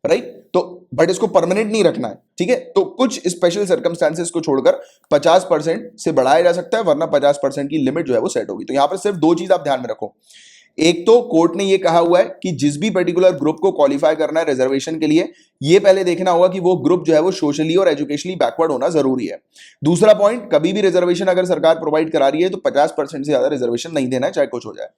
[SPEAKER 1] राइट, तो बट इसको परमानेंट नहीं रखना है, ठीक है। तो कुछ स्पेशल सर्कमस्टेंसेस को छोड़कर 50% से बढ़ाया जा सकता है, वरना 50% की लिमिट जो है वो सेट होगी। तो यहां पर सिर्फ दो चीज आप ध्यान में रखो। एक तो कोर्ट ने ये कहा हुआ है कि जिस भी पर्टिकुलर ग्रुप को क्वालिफाई करना है रिजर्वेशन के लिए, ये पहले देखना होगा कि वो ग्रुप जो है वो सोशली और एजुकेशनली बैकवर्ड होना जरूरी है। दूसरा पॉइंट, कभी भी रिजर्वेशन अगर सरकार प्रोवाइड करा रही है तो 50% से ज्यादा रिजर्वेशन नहीं देना है, चाहे कुछ हो जाए।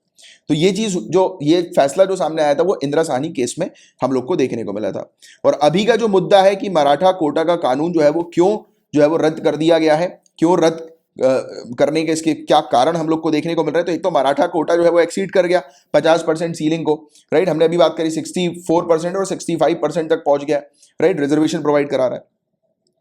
[SPEAKER 1] तो ये चीज जो ये फैसला जो सामने आया था वो इंदिरा साहनी केस में हम लोग को देखने को मिला था। और अभी का जो मुद्दा है कि मराठा कोटा का कानून जो है वो क्यों जो है वो रद्द कर दिया गया है, क्यों रद्द करने के इसके क्या कारण हम लोग को देखने को मिल रहा है। तो एक तो मराठा कोटा जो है वो एक्सीड कर गया 50% सीलिंग को, राइट, हमने अभी बात करी 64% और 65% तक पहुंच गया, राइट, रिजर्वेशन प्रोवाइड करा रहा है।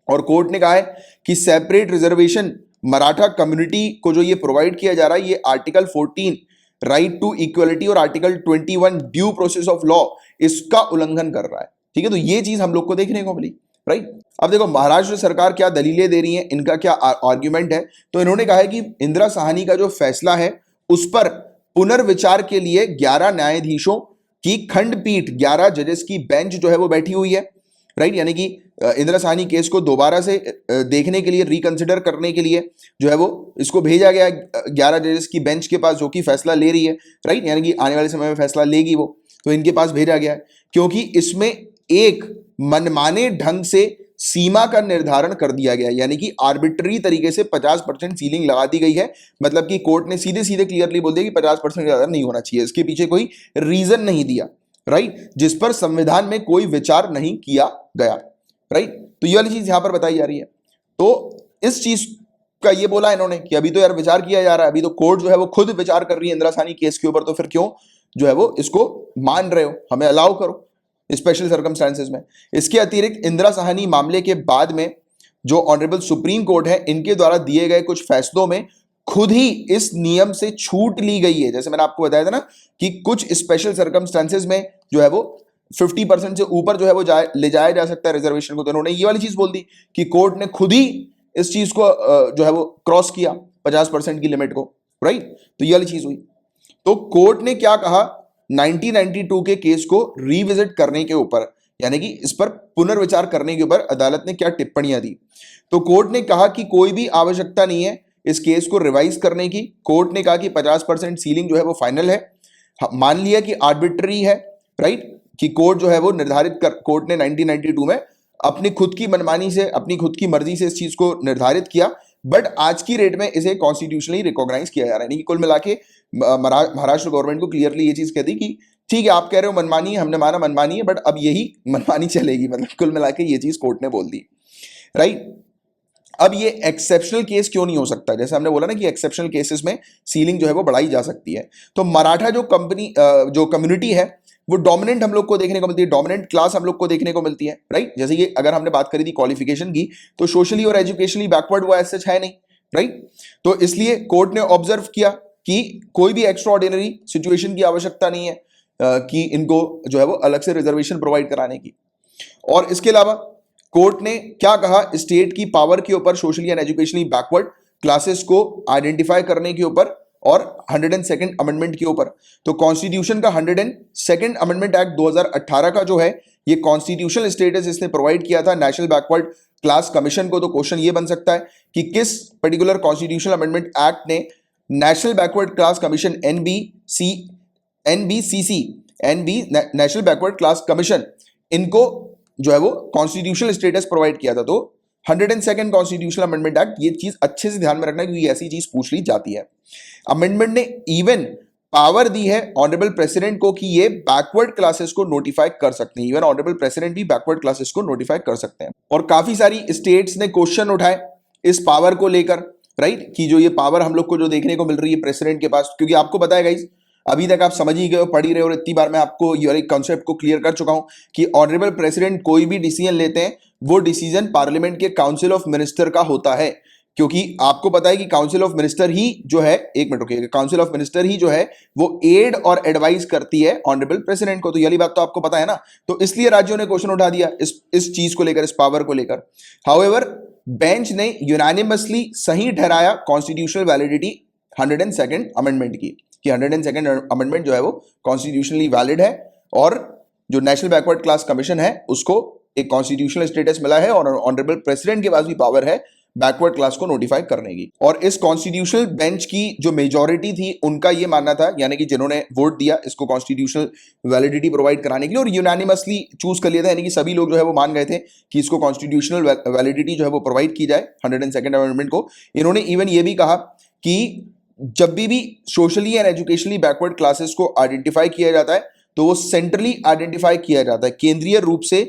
[SPEAKER 1] और कोर्ट ने कहा है कि सेपरेट रिजर्वेशन मराठा कम्युनिटी को जो ये प्रोवाइड किया जा रहा है, ये आर्टिकल 14 राइट टू इक्वलिटी और article 21 due process of law, इसका उल्लंघन कर रहा है, ठीक है। तो ये चीज हम लोग को देखने को मिली, राइट। अब देखो महाराष्ट्र सरकार क्या दलीलें दे रही है, इनका क्या आर्ग्यूमेंट है। तो इन्होंने कहा है कि इंदिरा साहनी का जो फैसला है उस पर पुनर्विचार के लिए 11 न्यायाधीशों की खंडपीठ, 11 जजेस की बेंच जो है वो बैठी हुई है, राइट, यानी कि इंदिरा साहनी केस को दोबारा से देखने के लिए, रिकंसिडर करने के लिए जो है वो इसको भेजा गया 11 जजेस की बेंच के पास, जो कि फैसला ले रही है, राइट, यानी कि आने वाले समय में फैसला लेगी वो, तो इनके पास भेजा गया है, क्योंकि इसमें एक मनमाने ढंग से सीमा का निर्धारण कर दिया गया, यानी कि आर्बिट्री तरीके से 50% सीलिंग लगा दी गई है। मतलब कि कोर्ट ने सीधे सीधे क्लियरली बोल दिया कि 50% ज्यादा नहीं होना चाहिए, इसके पीछे कोई रीजन नहीं दिया, राइट, जिस पर संविधान में कोई विचार नहीं किया गया, राइट। तो ये वाली चीज यहां पर बताई जा रही है। तो इस चीज का ये बोला इन्होंने कि अभी तो यार विचार किया जा रहा है, अभी तो कोर्ट जो है वो खुद विचार कर रही है इंदिरा साहनी केस के ऊपर, तो फिर क्यों जो है वो इसको मान रहे हो, हमें अलाउ करो स्पेशल सर्कमस्टांसेस में। इसके अतिरिक्त इंदिरा साहनी मामले के बाद में जो ऑनरेबल सुप्रीम कोर्ट है, इनके द्वारा दिए गए कुछ फैसलों में खुद ही इस नियम से छूट ली गई है। जैसे मैंने आपको बताया था ना कि कुछ स्पेशल सर्कमस्टांसेस में जो है वो 50% से ऊपर जो है वो ले जाया जा सकता है रिजर्वेशन को, तो उन्होंने ये वाली चीज बोल दी कि कोर्ट ने खुद ही इस चीज को जो है वो क्रॉस किया 50% की लिमिट को, राइट। तो ये वाली चीज हुई। तो कोर्ट ने क्या कहा 1992 के केस को रिविजिट करने के ऊपर, यानी कि इस पर पुनर्विचार करने के ऊपर अदालत ने क्या टिप्पणियां दी। तो कोर्ट ने कहा कि कोई भी आवश्यकता नहीं है इस केस को रिवाइज करने की। कोर्ट ने कहा कि 50% सीलिंग जो है वो फाइनल है, मान लिया कि आर्बिट्ररी है, राइट, कि कोर्ट जो है वो कोर्ट ने 1992 में अपनी खुद की मनमानी से, अपनी खुद की मर्जी से इस चीज को निर्धारित किया, बट आज की रेट में इसे कॉन्स्टिट्यूशनली रिकॉग्नाइज किया जा रहा है। कुल मिला के महाराष्ट्र गवर्नमेंट को क्लियरली ये चीज कह दी कि ठीक है, आप कह रहे हो मनमानी है, हमने माना मनमानी है, बट अब यही मनमानी चलेगी। मतलब कुल मिला के ये चीज कोर्ट ने बोल दी, राइट। अब ये एक्सेप्शनल केस क्यों नहीं हो सकता, जैसे हमने बोला ना कि एक्सेप्शनल केसेस में सीलिंग जो है वो बढ़ाई जा सकती है। तो मराठा जो कम्युनिटी है वो डोमिनेंट हम लोग को देखने को मिलती है, डोमिनेंट क्लास हम लोग को देखने को मिलती है, राइट। जैसे कि अगर हमने बात करी थी क्वालिफिकेशन की, तो सोशली और एजुकेशनली बैकवर्ड वो ऐसा है नहीं, राइट। तो इसलिए कोर्ट ने ऑब्जर्व किया कि कोई भी एक्स्ट्रा ऑर्डिनरी सिचुएशन की आवश्यकता नहीं है कि इनको जो है वो अलग से रिजर्वेशन प्रोवाइड कराने की। और इसके अलावा कोर्ट ने क्या कहा, स्टेट की पावर के ऊपर socially and educationally backward classes को आइडेंटिफाई करने के ऊपर और 102nd अमेंडमेंट के ऊपर। तो कॉन्स्टिट्यूशन का 102nd अमेंडमेंट एक्ट 2018 का जो है ये कॉन्स्टिट्यूशनल स्टेटस इसने प्रोवाइड किया था नेशनल बैकवर्ड क्लास कमीशन को। तो क्वेश्चन ये बन सकता है कि किस पर्टिकुलर कॉन्स्टिट्यूशनल अमेंडमेंट एक्ट ने national backward class commission NBCC national backward class commission इनको जो है वो कॉन्स्टिट्यूशनल स्टेटस प्रोवाइड किया था। तो 102nd कॉन्स्टिट्यूशनल अमेंडमेंट एक्ट, ये चीज अच्छे से ध्यान में रखना क्योंकि ऐसी चीज पूछ ली जाती है। अमेंडमेंट ने इवन पावर दी है ऑनरेबल प्रेसिडेंट को कि ये बैकवर्ड क्लासेस को नोटिफाई कर सकते हैं। इवन ऑनरेबल प्रेसिडेंट भी बैकवर्ड क्लासेस को नोटिफाई कर सकते हैं। और काफी सारी स्टेट्स ने क्वेश्चन उठाए इस पावर को लेकर, राइट, कि जो ये पावर हम लोग को जो देखने को मिल रही है प्रेसिडेंट के पास, क्योंकि आपको पता है गाइस, अभी तक आप समझ ही गए हो, पढ़ ही रहे हो, और इतनी बार मैं आपको ये कॉन्सेप्ट को क्लियर कर चुका हूं कि ऑनरेबल प्रेसिडेंट कोई भी डिसीजन लेते हैं वो डिसीजन पार्लियामेंट के काउंसिल ऑफ मिनिस्टर का होता है। क्योंकि आपको पता है कि काउंसिल ऑफ मिनिस्टर ही जो है, एक मिनट रुकिए, काउंसिल ऑफ मिनिस्टर ही जो है वो एड और एडवाइस करती है ऑनरेबल प्रेसिडेंट को। तो ये बात तो आपको पता है ना। तो इसलिए राज्यों ने क्वेश्चन उठा दिया इस चीज को लेकर, इस पावर को लेकर। हाउएवर बेंच ने यूनानिमसली सही ठहराया कॉन्स्टिट्यूशनल वैलिडिटी 102nd अमेंडमेंट की, कि 102nd अमेंडमेंट जो है वो कॉन्स्टिट्यूशनली वैलिड है और जो नेशनल बैकवर्ड क्लास कमीशन है उसको एक कॉन्स्टिट्यूशनल स्टेटस मिला है और ऑनरेबल प्रेसिडेंट के पास भी पावर है बैकवर्ड क्लास को नोटिफाई करने की। और इस कॉन्स्टिट्यूशनल बेंच की जो मेजॉरिटी थी उनका ये मानना था, यानी कि जिन्होंने वोट दिया इसको कॉन्स्टिट्यूशनल वैलिडिटी प्रोवाइड कराने के लिए और यूनानिमसली चूज कर लिया था, यानी कि सभी लोग जो है वो मान गए थे कि इसको कॉन्स्टिट्यूशनल वैलिडिटी जो है वो प्रोवाइड की जाए 102nd अमेंडमेंट को। इन्होंने इवन ये भी कहा कि जब भी socially and educationally backward classes को आइडेंटिफाई किया जाता है तो वो सेंट्रली आइडेंटिफाई किया जाता है, केंद्रीय रूप से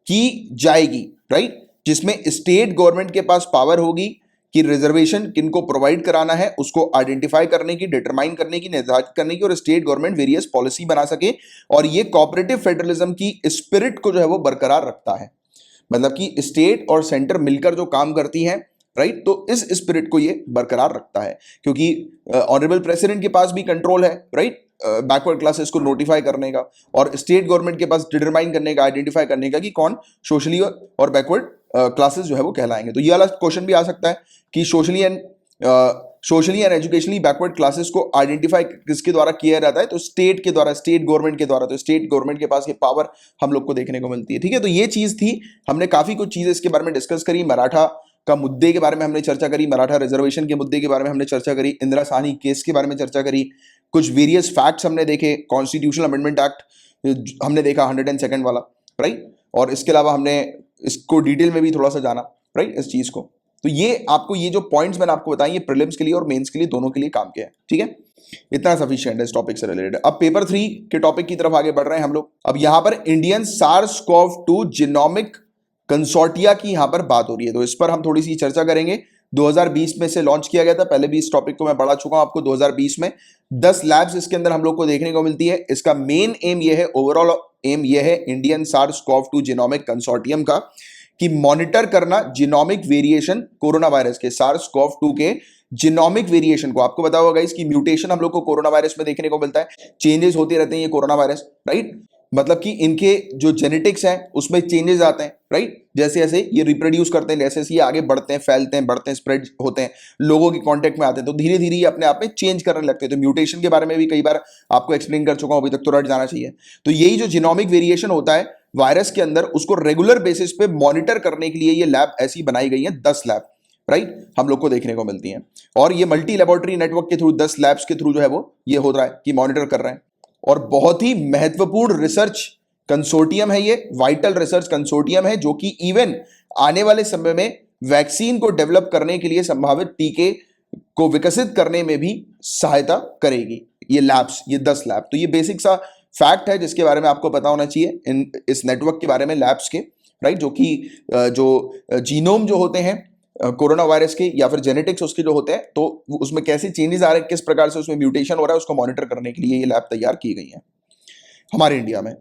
[SPEAKER 1] की जाएगी, राइट, जिसमें स्टेट गवर्नमेंट के पास पावर होगी कि रिजर्वेशन किनको प्रोवाइड कराना है उसको आइडेंटिफाई करने की, डिटरमाइन करने की, निर्धारित करने की, और स्टेट गवर्नमेंट वेरियस पॉलिसी बना सके। और ये कोऑपरेटिव फेडरलिज्म की स्पिरिट को जो है वो बरकरार रखता है, मतलब कि स्टेट और सेंटर मिलकर जो काम करती हैं, राइट, तो इस स्पिरिट को ये बरकरार रखता है। क्योंकि ऑनरेबल प्रेसिडेंट के पास भी कंट्रोल है, राइट, बैकवर्ड क्लासेस को नोटिफाई करने का, और स्टेट गवर्नमेंट के पास डिटरमाइन करने का, आइडेंटिफाई करने का कि कौन सोशली और बैकवर्ड क्लासेस जो है वो कहलाएंगे। तो ये वाला क्वेश्चन भी आ सकता है कि socially and socially and educationally backward classes को आइडेंटिफाई किसके द्वारा किया जाता है? तो स्टेट के द्वारा, स्टेट गवर्नमेंट के द्वारा। तो स्टेट गवर्नमेंट के पास ये पावर हम लोग को देखने को मिलती है। ठीक है, तो ये चीज थी, हमने काफी कुछ चीजें इसके बारे में डिस्कस करी। मराठा का मुद्दे के बारे में हमने चर्चा करी, मराठा रिजर्वेशन के मुद्दे के बारे में हमने चर्चा करी, इंदिरा साहनी केस के बारे में चर्चा करी, कुछ वेरियस फैक्ट्स हमने देखे, कॉन्स्टिट्यूशनल अमेंडमेंट एक्ट हमने देखा 102nd वाला, राइट। और इसके अलावा हमने इसको डिटेल में भी थोड़ा सा जाना, राइट, इस चीज को। तो ये आपको, ये जो पॉइंट्स मैंने आपको बताए, ये प्रीलिम्स के लिए और मेंस के लिए, दोनों के लिए काम किया है। ठीक है, इतना सफिशिएंट है इस टॉपिक से रिलेटेड। अब पेपर 3 के टॉपिक की तरफ आगे बढ़ रहे हैं हम लोग। अब यहां पर इंडियन SARS-CoV-2 जीनोमिक कंसोर्टिया की यहां पर बात हो रही है, तो इस पर हम थोड़ी सी चर्चा करेंगे। 2020 में से लॉन्च किया गया था, पहले भी इस टॉपिक को मैं पढ़ा चुका हूं आपको। 2020 में 10 लैब्स इसके अंदर हम लोग को देखने को मिलती है। इसका मेन एम ये है, ओवरऑल एम ये है इंडियन SARS-CoV-2 जीनोमिक कंसोर्टियम का, कि मॉनिटर करना जीनोमिक वेरिएशन कोरोना वायरस के, SARS-CoV-2 के जीनोमिक वेरिएशन को। आपको पता होगा इसकी म्यूटेशन हम लोग को कोरोना वायरस में देखने को मिलता है, चेंजेस होते रहते हैं ये कोरोना वायरस, राइट। मतलब कि इनके जो जेनेटिक्स हैं उसमें चेंजेस आते हैं, राइट। जैसे जैसे ये रिप्रोड्यूस करते हैं, जैसे जैसे ये आगे बढ़ते हैं, फैलते हैं, बढ़ते हैं, स्प्रेड होते हैं, लोगों के कांटेक्ट में आते हैं, तो धीरे धीरे ये अपने आप में चेंज करने लगते हैं। तो म्यूटेशन के बारे में भी कई बार आपको एक्सप्लेन कर चुका हूं, अभी तक तो रट जाना चाहिए। तो यही जो जीनोमिक वेरिएशन होता है वायरस के अंदर, उसको रेगुलर बेसिस पे मॉनिटर करने के लिए ये लैब ऐसी बनाई गई है, 10 लैब, राइट, हम लोग को देखने को मिलती हैं। और ये मल्टी लेबोरेटरी नेटवर्क के थ्रू, 10 लैब्स के थ्रू जो है वो ये हो रहा है कि मॉनिटर कर रहे हैं। और बहुत ही महत्वपूर्ण रिसर्च कंसोर्टियम है ये, वाइटल रिसर्च कंसोर्टियम है, जो कि इवन आने वाले समय में वैक्सीन को डेवलप करने के लिए, संभावित टीके को विकसित करने में भी सहायता करेगी ये लैब्स, ये 10 लैब। तो ये बेसिक सा फैक्ट है जिसके बारे में आपको पता होना चाहिए इस नेटवर्क के बारे में, लैब्स के, राइट। जो कि जो जीनोम जो होते हैं कोरोना वायरस के, या फिर जेनेटिक्स उसके जो होते हैं, तो उसमें कैसे चेंजेस आ रहे हैं, किस प्रकार से उसमें म्यूटेशन हो रहा है, उसको मॉनिटर करने के लिए ये लैब तैयार की गई है हमारे इंडिया में।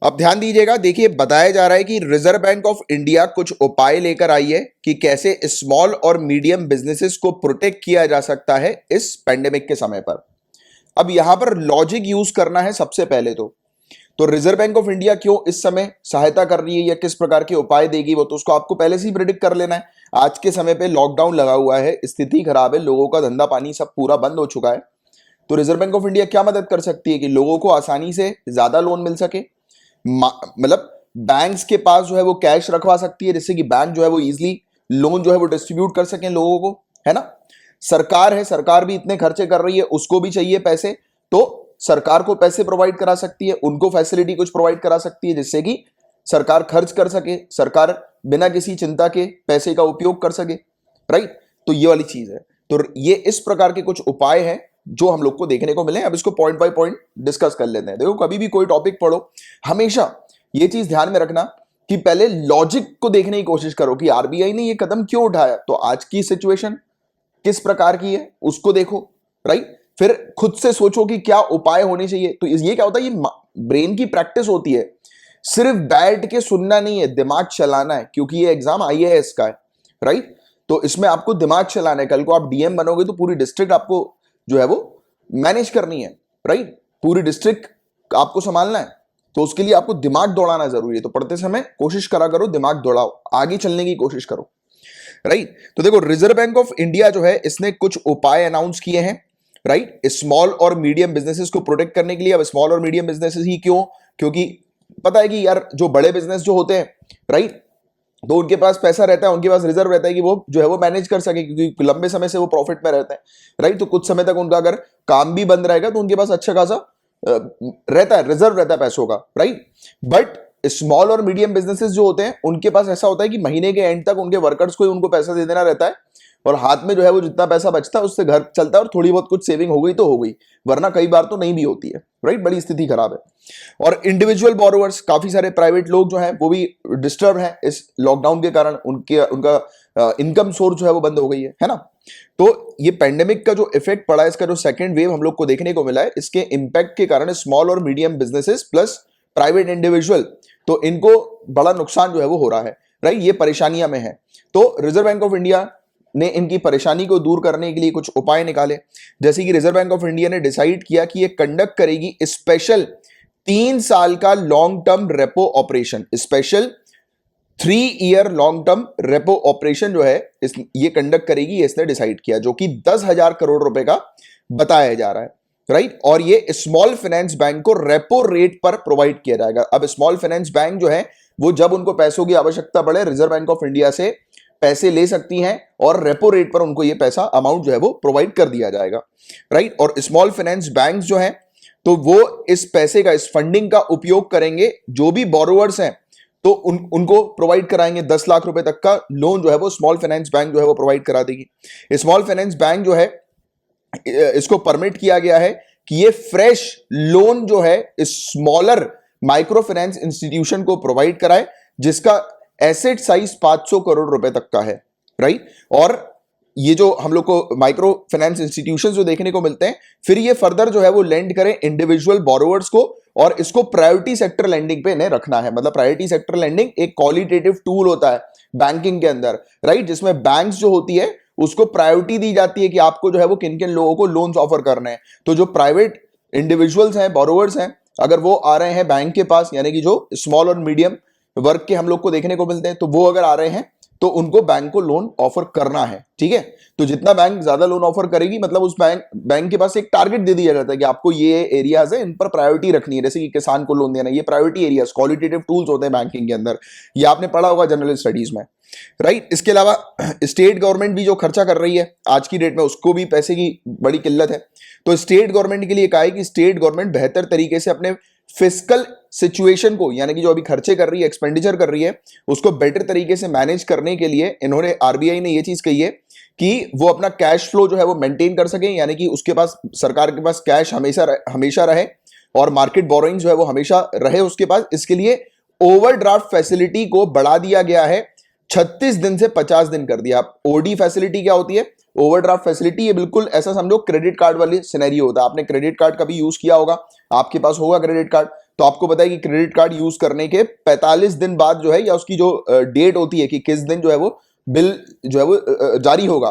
[SPEAKER 1] अब ध्यान दीजिएगा, देखिए बताया जा रहा है कि रिजर्व बैंक ऑफ इंडिया कुछ उपाय लेकर आई है कि कैसे स्मॉल और मीडियम बिजनेसेस को प्रोटेक्ट किया जा सकता है इस पेंडेमिक के समय पर। अब यहां पर लॉजिक यूज करना है सबसे पहले तो रिजर्व बैंक ऑफ इंडिया क्यों इस समय सहायता कर रही है या किस प्रकार के उपाय देगी, वो तो उसको आपको पहले से ही प्रिडिक्ट कर लेना है। आज के समय पे लॉकडाउन लगा हुआ है, स्थिति खराब है, लोगों का धंधा पानी सब पूरा बंद हो चुका है। तो रिजर्व बैंक ऑफ इंडिया क्या मदद कर सकती है कि लोगों को आसानी से ज्यादा लोन मिल सके, मतलब बैंक्स के पास जो है वो कैश रखवा सकती है, जिससे कि बैंक जो है वो इजीली लोन जो है वो डिस्ट्रीब्यूट कर सकें लोगों को, है ना। सरकार है, सरकार भी इतने खर्चे कर रही है, उसको भी चाहिए पैसे, तो सरकार को पैसे प्रोवाइड करा सकती है, उनको फैसिलिटी कुछ प्रोवाइड करा सकती है, जिससे कि सरकार खर्च कर सके, सरकार बिना किसी चिंता के पैसे का उपयोग कर सके, राइट। तो ये वाली चीज है। तो ये इस प्रकार के कुछ उपाय हैं जो हम लोग को देखने को मिले। अब इसको पॉइंट बाय पॉइंट डिस्कस कर लेते हैं। देखो, कभी भी कोई टॉपिक पढ़ो, हमेशा ये चीज ध्यान में रखना कि पहले लॉजिक को देखने की कोशिश करो कि आरबीआई ने ये कदम क्यों उठाया, तो आज की सिचुएशन किस प्रकार की है उसको देखो, राइट। फिर खुद से सोचो कि क्या उपाय होने चाहिए। तो ये क्या होता है, ये ब्रेन की प्रैक्टिस होती है, सिर्फ बैठ के सुनना नहीं है, दिमाग चलाना है, क्योंकि ये एग्जाम आईएएस का है, राइट। तो इसमें आपको दिमाग चलाना है। कल को आप डीएम बनोगे तो पूरी डिस्ट्रिक्ट आपको जो है वो मैनेज करनी है, राइट। पूरी डिस्ट्रिक्ट आपको संभालना है, तो उसके लिए आपको दिमाग दौड़ाना जरूरी है। तो पढ़ते समय कोशिश करा करो, दिमाग दौड़ाओ, आगे चलने की कोशिश करो, राइट। तो देखो, रिजर्व बैंक ऑफ इंडिया जो है इसने कुछ उपाय अनाउंस किए हैं, राइट, स्मॉल और मीडियम बिजनेसेस को प्रोटेक्ट करने के लिए। अब स्मॉल और मीडियम बिजनेसेस ही क्यों, क्योंकि पता है कि यार जो बड़े बिजनेस जो होते हैं, राइट, तो उनके पास पैसा रहता है, उनके पास रिजर्व रहता है कि वो जो है वो मैनेज कर सके, क्योंकि लंबे समय से वो प्रॉफिट में रहते हैं, राइट। तो कुछ समय तक उनका अगर काम भी बंद रहेगा तो उनके पास अच्छा खासा रहता है, रिजर्व रहता है पैसों का, राइट। बट स्मॉल और मीडियम बिजनेसेस जो होते हैं उनके पास ऐसा होता है कि महीने के एंड तक उनके वर्कर्स को ही उनको पैसा दे देना रहता है, और हाथ में जो है वो जितना पैसा बचता है उससे घर चलता है, और थोड़ी बहुत कुछ सेविंग हो गई तो हो गई, वरना कई बार तो नहीं भी होती है, राइट। बड़ी स्थिति खराब है। और इंडिविजुअल बोरोवर्स, काफी सारे प्राइवेट लोग जो हैं वो भी डिस्टर्ब हैं इस लॉकडाउन के कारण, उनका इनकम सोर्स जो है वो बंद हो गई है ना। तो ये पेंडेमिक का जो इफेक्ट पड़ा है, इसका जो सेकेंड वेव हम लोग को देखने को मिला है, इसके इंपैक्ट के कारण स्मॉल और medium businesses plus private individual, तो इनको बड़ा नुकसान जो है वो हो रहा है, राइट। ये परेशानियां में है। तो रिजर्व बैंक ऑफ इंडिया ने इनकी परेशानी को दूर करने के लिए कुछ उपाय निकाले, जैसे कि रिजर्व बैंक ऑफ इंडिया ने डिसाइड किया कि ये कंडक्ट करेगी स्पेशल 3 साल का long term repo operation, special 3 year long term repo operation जो है ये कंडक्ट करेगी, इसने डिसाइड किया, जो कि 10,000 करोड़ रुपए का बताया जा रहा है, राइट। और ये स्मॉल फाइनेंस बैंक को रेपो रेट पर प्रोवाइड किया जाएगा। अब स्मॉल फाइनेंस बैंक जो है वो जब उनको पैसों की आवश्यकता पड़े रिजर्व बैंक ऑफ इंडिया से पैसे ले सकती हैं और रेपो रेट पर उनको ये पैसा अमाउंट जो है वो प्रोवाइड कर दिया जाएगा, राइट। और स्मॉल फाइनेंस बैंक जो है तो वो इस पैसे का, इस फंडिंग का उपयोग करेंगे, जो भी बोरोवर्स हैं तो उनको प्रोवाइड कराएंगे। 10 लाख रुपए तक का लोन जो है वो स्मॉल फाइनेंस बैंक जो है वो प्रोवाइड करा देगी। स्मॉल फाइनेंस बैंक जो है इसको परमिट किया गया है कि ये फ्रेश लोन जो है स्मॉलर माइक्रो फाइनेंस इंस्टीट्यूशन को प्रोवाइड कराए, जिसका एसेट साइज 500 करोड़ रुपए तक का है, राइट। और ये जो हम लोग को माइक्रो फाइनेंस इंस्टीट्यूशंस जो देखने को मिलते हैं, फिर ये फर्दर जो है वो लेंड करें इंडिविजुअल बोरोवर्स को, और इसको प्रायोरिटी सेक्टर लेंडिंग पे इन्हें रखना है। मतलब प्रायोरिटी सेक्टर लेंडिंग एक क्वालिटेटिव टूल होता है बैंकिंग के अंदर, राइट, जिसमें बैंक्स जो होती है उसको प्रायोरिटी दी जाती है कि आपको जो है वो किन किन लोगों को लोन्स ऑफर करने हैं। तो जो प्राइवेट इंडिविजुअल्स हैं, बोरोवर्स हैं, अगर वो आ रहे हैं बैंक के पास, यानी कि जो स्मॉल और मीडियम वर्ग के हम लोग को देखने को मिलते हैं, तो वो अगर आ रहे हैं तो उनको बैंक को लोन ऑफर करना है, ठीक है। तो जितना बैंक ज्यादा लोन ऑफर करेगी, मतलब उस बैंक के पास एक टारगेट दे दिया जाता है कि आपको ये एरियाज है, इन पर प्रायोरिटी रखनी है। जैसे कि किसान को लोन देना, ये प्रायोरिटी एरियाज, क्वालिटेटिव टूल्स होते हैं बैंकिंग के अंदर, ये आपने पढ़ा होगा जनरल स्टडीज में, राइट। इसके अलावा स्टेट गवर्नमेंट भी जो खर्चा कर रही है आज की डेट में, उसको भी पैसे की बड़ी किल्लत है। तो स्टेट गवर्नमेंट के लिए कहा है कि स्टेट गवर्नमेंट बेहतर तरीके से अपने फिस्कल सिचुएशन को, यानी कि जो अभी खर्चे कर रही है, एक्सपेंडिचर कर रही है, उसको बेटर तरीके से मैनेज करने के लिए इन्होंने, आरबीआई ने ये चीज कही है कि वो अपना कैश फ्लो जो है वो मेंटेन कर सके, यानी कि उसके पास, सरकार के पास कैश हमेशा रहे और मार्केट बोरोइंग जो है वो हमेशा रहे उसके पास। इसके लिए ओवरड्राफ्ट फैसिलिटी को बढ़ा दिया गया है, 36 दिन से 50 दिन कर दिया। ओडी फैसिलिटी क्या होती है? ओवरड्राफ्ट फैसिलिटी, ये बिल्कुल ऐसा समझो क्रेडिट कार्ड वाली सिनेरियो होता है। आपने क्रेडिट कार्ड कभी यूज किया होगा, आपके पास होगा क्रेडिट कार्ड, तो आपको पता है कि क्रेडिट कार्ड यूज करने के 45 दिन बाद जो है, या उसकी जो डेट होती है कि किस दिन जो है वो बिल जो है वो जारी होगा,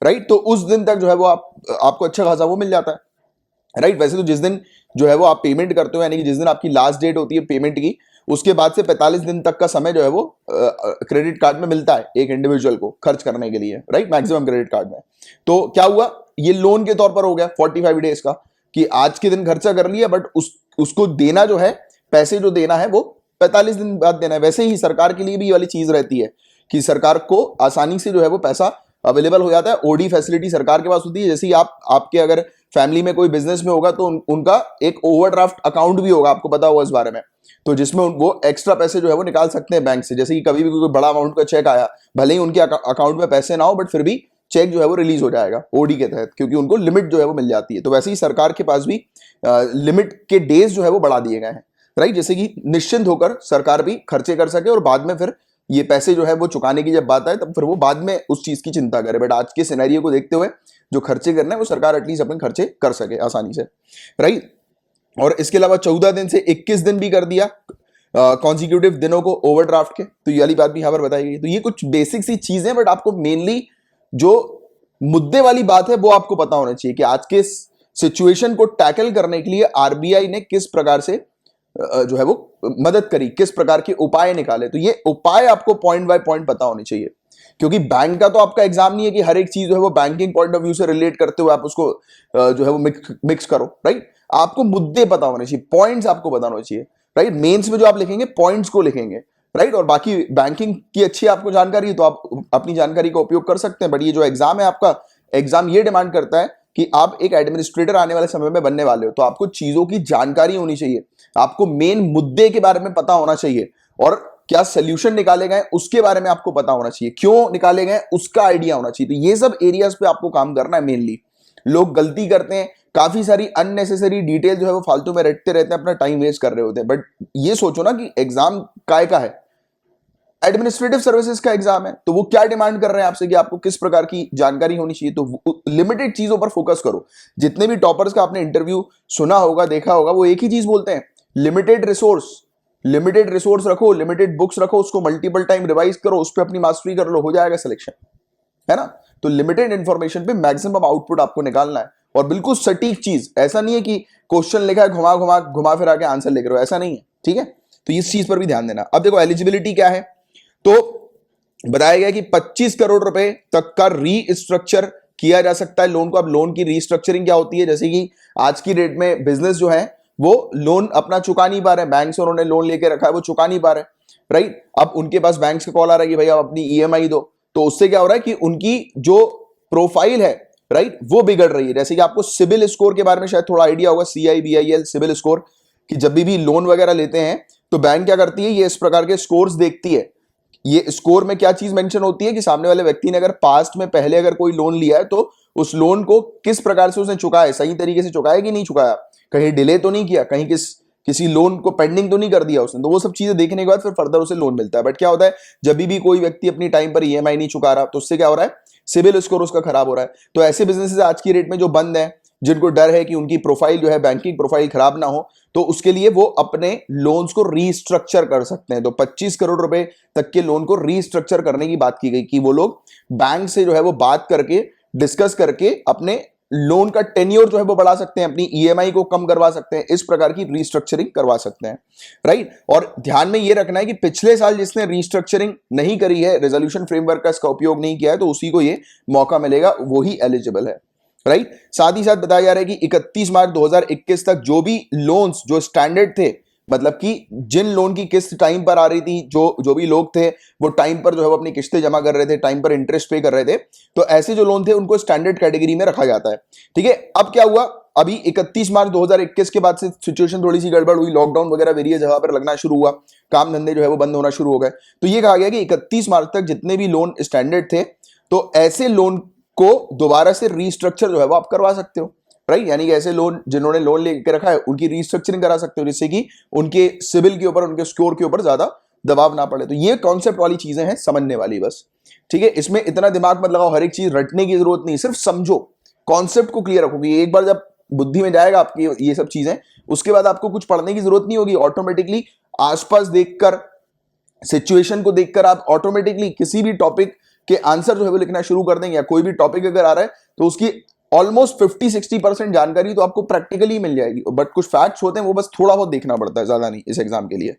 [SPEAKER 1] राइट, तो उस दिन तक जो है वो आपको अच्छा खासा वो मिल जाता है, राइट। वैसे तो जिस दिन जो है वो आप पेमेंट करते हो, यानी कि जिस दिन आपकी लास्ट डेट होती है पेमेंट की, उसके बाद से 45 दिन तक का समय जो है वो क्रेडिट कार्ड में मिलता है एक इंडिविजुअल को खर्च करने के लिए, राइट, मैक्सिमम क्रेडिट कार्ड में। तो क्या हुआ, ये लोन के तौर पर हो गया 45 डेज का, कि आज के दिन खर्चा कर लिया, बट उसको देना जो है, पैसे जो देना है वो 45 दिन बाद देना है। वैसे ही सरकार के लिए भी ये वाली चीज रहती है कि सरकार को आसानी से जो है वो पैसा अवेलेबल हो जाता है। ओडी फैसिलिटी सरकार के पास होती है। जैसे ही आपके अगर फैमिली में कोई बिजनेस में होगा तो उनका एक ओवरड्राफ्ट अकाउंट भी होगा, आपको पता होगा इस बारे में, तो जिसमें वो एक्स्ट्रा पैसे जो है वो निकाल सकते हैं बैंक से। जैसे कि कभी भी कोई बड़ा अमाउंट का चेक आया, भले ही उनके अकाउंट में पैसे ना हो, बट फिर भी चेक जो है वो रिलीज हो जाएगा ओडी के तहत, क्योंकि उनको लिमिट जो है वो मिल जाती है। तो वैसे ही सरकार के पास भी लिमिट के डेज जो है वो बढ़ा दिए गए हैं, राइट, जैसे कि निश्चिंत होकर सरकार भी खर्चे कर सके और बाद में फिर ये पैसे जो है वो चुकाने की जब बात आए तब फिर वो बाद में उस चीज की चिंता करे। बट आज के सिनेरियो को देखते हुए जो खर्चे करना है वो सरकार एटलीस्ट अपने खर्चे कर सके आसानी से, राइट। और इसके अलावा 14 दिन से 21 दिन भी कर दिया कॉन्सिक्यूटिव दिनों को ओवरड्राफ्ट के, तो ये वाली बात भी यहां पर बताई गई। तो ये कुछ बेसिक सी चीजें, बट आपको मेनली जो मुद्दे वाली बात है वो आपको पता होना चाहिए कि आज के सिचुएशन को टैकल करने के लिए आरबीआई ने किस प्रकार से जो है वो मदद करी, किस प्रकार के उपाय निकाले। तो ये उपाय आपको पॉइंट बाय पॉइंट पता होने चाहिए, क्योंकि बैंक का तो आपका एग्जाम नहीं है कि हर एक चीज जो है वो बैंकिंग पॉइंट ऑफ व्यू से रिलेट करते हुए आप उसको जो है वो मिक्स करो, राइट। आपको मुद्दे पता होने चाहिए, पॉइंट्स आपको पता होने चाहिए, राइट। मेंस में जो आप लिखेंगे पॉइंट्स को लिखेंगे, राइट। और बाकी बैंकिंग की अच्छी आपको जानकारी है तो आप अपनी जानकारी का उपयोग कर सकते हैं। बट ये जो एग्जाम है आपका, एग्जाम ये डिमांड करता है कि आप एक एडमिनिस्ट्रेटर आने वाले समय में बनने वाले हो, तो आपको चीजों की जानकारी होनी चाहिए, आपको मेन मुद्दे के बारे में पता होना चाहिए, और क्या सोल्यूशन निकाले गए उसके बारे में आपको पता होना चाहिए, क्यों निकाले गए उसका आइडिया होना चाहिए। तो ये सब एरियाज पे आपको काम करना है मेनली। लोग गलती करते हैं, काफी सारी अननेसेसरी डिटेल जो है वो फालतू में रटते रहते हैं, अपना टाइम वेस्ट कर रहे होते हैं। बट ये सोचो ना कि एग्जाम काय का है, एडमिनिस्ट्रेटिव सर्विसेज का एग्जाम है, तो वो क्या डिमांड कर रहे हैं आपसे कि आपको किस प्रकार की जानकारी होनी चाहिए। तो लिमिटेड चीजों पर फोकस करो। जितने भी टॉपर्स का आपने इंटरव्यू सुना होगा, देखा होगा, वो एक ही चीज बोलते हैं, लिमिटेड रिसोर्स रखो, लिमिटेड बुक्स रखो, उसको मल्टीपल टाइम रिवाइज करो, उस पर अपनी मास्टरी कर लो, हो जाएगा सिलेक्शन, है ना। तो लिमिटेड इंफॉर्मेशन पे मैक्सिमम आउटपुट आपको निकालना है, और बिल्कुल सटीक चीज। ऐसा नहीं है कि क्वेश्चन लिखा है, घुमा फिरा के आंसर लिख रहे हो, ऐसा नहीं है, ठीक है। तो इस चीज पर भी ध्यान देना। अब देखो एलिजिबिलिटी क्या है, तो बताया गया कि 25 करोड़ रुपए तक का रीस्ट्रक्चर किया जा सकता है लोन को। अब लोन की रीस्ट्रक्चरिंग क्या होती है, जैसे कि आज की डेट में बिजनेस जो है वो लोन अपना चुका नहीं पा रहे, बैंक से उन्होंने लोन लेके रखा है, वो चुका नहीं पा रहे, राइट। अब उनके पास बैंक से कॉल आ रहा है कि भाई आप अपनी ईएमआई दो, तो उससे क्या हो रहा है कि उनकी जो प्रोफाइल है, राइट, वो बिगड़ रही है। जैसे कि आपको सिबिल स्कोर के बारे में शायद थोड़ा आइडिया होगा, CIBIL सिबिल स्कोर, कि जब भी लोन वगैरह लेते हैं तो बैंक क्या करती है, ये इस प्रकार के स्कोर्स देखती है। ये स्कोर में क्या चीज मेंशन होती है कि सामने वाले व्यक्ति ने अगर पास्ट में पहले अगर कोई लोन लिया है तो उस लोन को किस प्रकार से उसने चुकाया है, सही तरीके से चुकाया कि नहीं चुकाया, कहीं डिले तो नहीं किया, कहीं किसी लोन को पेंडिंग तो नहीं कर दिया उसने। तो वो सब चीजें देखने के बाद फिर फर्दर उसे लोन मिलता है। बट क्या होता है, जब भी कोई व्यक्ति अपनी टाइम पर ईएमआई नहीं चुका रहा तो उससे क्या हो रहा है, सिबिल स्कोर उसका खराब हो रहा है। तो ऐसे बिजनेसेस आज की रेट में जो बंद है, जिनको डर है कि उनकी प्रोफाइल जो है बैंकिंग प्रोफाइल खराब ना हो, तो उसके लिए वो अपने लोन्स को रीस्ट्रक्चर कर सकते हैं। तो 25 करोड़ रुपए तक के लोन को रीस्ट्रक्चर करने की बात की गई कि वो लोग बैंक से जो है वो बात करके डिस्कस करके अपने लोन का टेन्योर जो है वो बढ़ा सकते हैं, अपनी ईएमआई को कम करवा सकते हैं, इस प्रकार की रीस्ट्रक्चरिंग करवा सकते हैं, राइट। और ध्यान में ये रखना है कि पिछले साल जिसने रीस्ट्रक्चरिंग नहीं करी है, रेजोल्यूशन फ्रेमवर्क का इसका उपयोग नहीं किया है, तो उसी को ये मौका मिलेगा, वो ही एलिजिबल है, राइट। साथ ही साथ बताया जा रहा है कि 31 मार्च 2021 तक जो भी लोन्स जो स्टैंडर्ड थे, मतलब कि जिन लोन की किस्त टाइम पर आ रही थी, जो भी लोग थे वो टाइम पर जो है वो अपनी किस्तें जमा कर रहे थे, टाइम पर इंटरेस्ट पे कर रहे थे, तो ऐसे जो लोन थे उनको स्टैंडर्ड कैटेगरी में रखा जाता है, ठीक है। अब क्या हुआ, अभी 31 मार्च 2021 के बाद से सिचुएशन थोड़ी सी गड़बड़ हुई, लॉकडाउन वगैरह वेरियस जगह पर लगना शुरू हुआ, काम धंधे जो है वो बंद होना शुरू हो गए। तो ये कहा गया कि 31 मार्च तक जितने भी लोन स्टैंडर्ड थे, तो ऐसे लोन को दोबारा से रीस्ट्रक्चर जो है वो आप करवा सकते हो, राइट। यानी कि ऐसे लोन जिन्होंने लोन लेके रखा है उनकी रीस्ट्रक्चरिंग करा सकते हो, जिससे कि उनके सिबिल के ऊपर, उनके स्कोर के ऊपर ज्यादा दबाव ना पड़े। तो ये कॉन्सेप्ट वाली चीजें हैं, समझने वाली बस, ठीक है। इसमें इतना दिमाग मत लगाओ, हर एक चीज रटने की जरूरत नहीं, सिर्फ समझो, कॉन्सेप्ट को क्लियर रखो कि एक बार जब बुद्धि में जाएगा आपकी ये सब चीजें, उसके बाद आपको कुछ पढ़ने की जरूरत नहीं होगी। ऑटोमेटिकली आसपास देखकर, सिचुएशन को देखकर आप ऑटोमेटिकली किसी भी टॉपिक के आंसर जो है वो लिखना शुरू कर देंगे। या कोई भी टॉपिक अगर आ रहा है तो उसकी ऑलमोस्ट 50-60% जानकारी तो आपको प्रैक्टिकली मिल जाएगी। बट कुछ फैक्ट्स होते हैं वो बस थोड़ा बहुत देखना पड़ता है, ज्यादा नहीं, इस एग्जाम के लिए,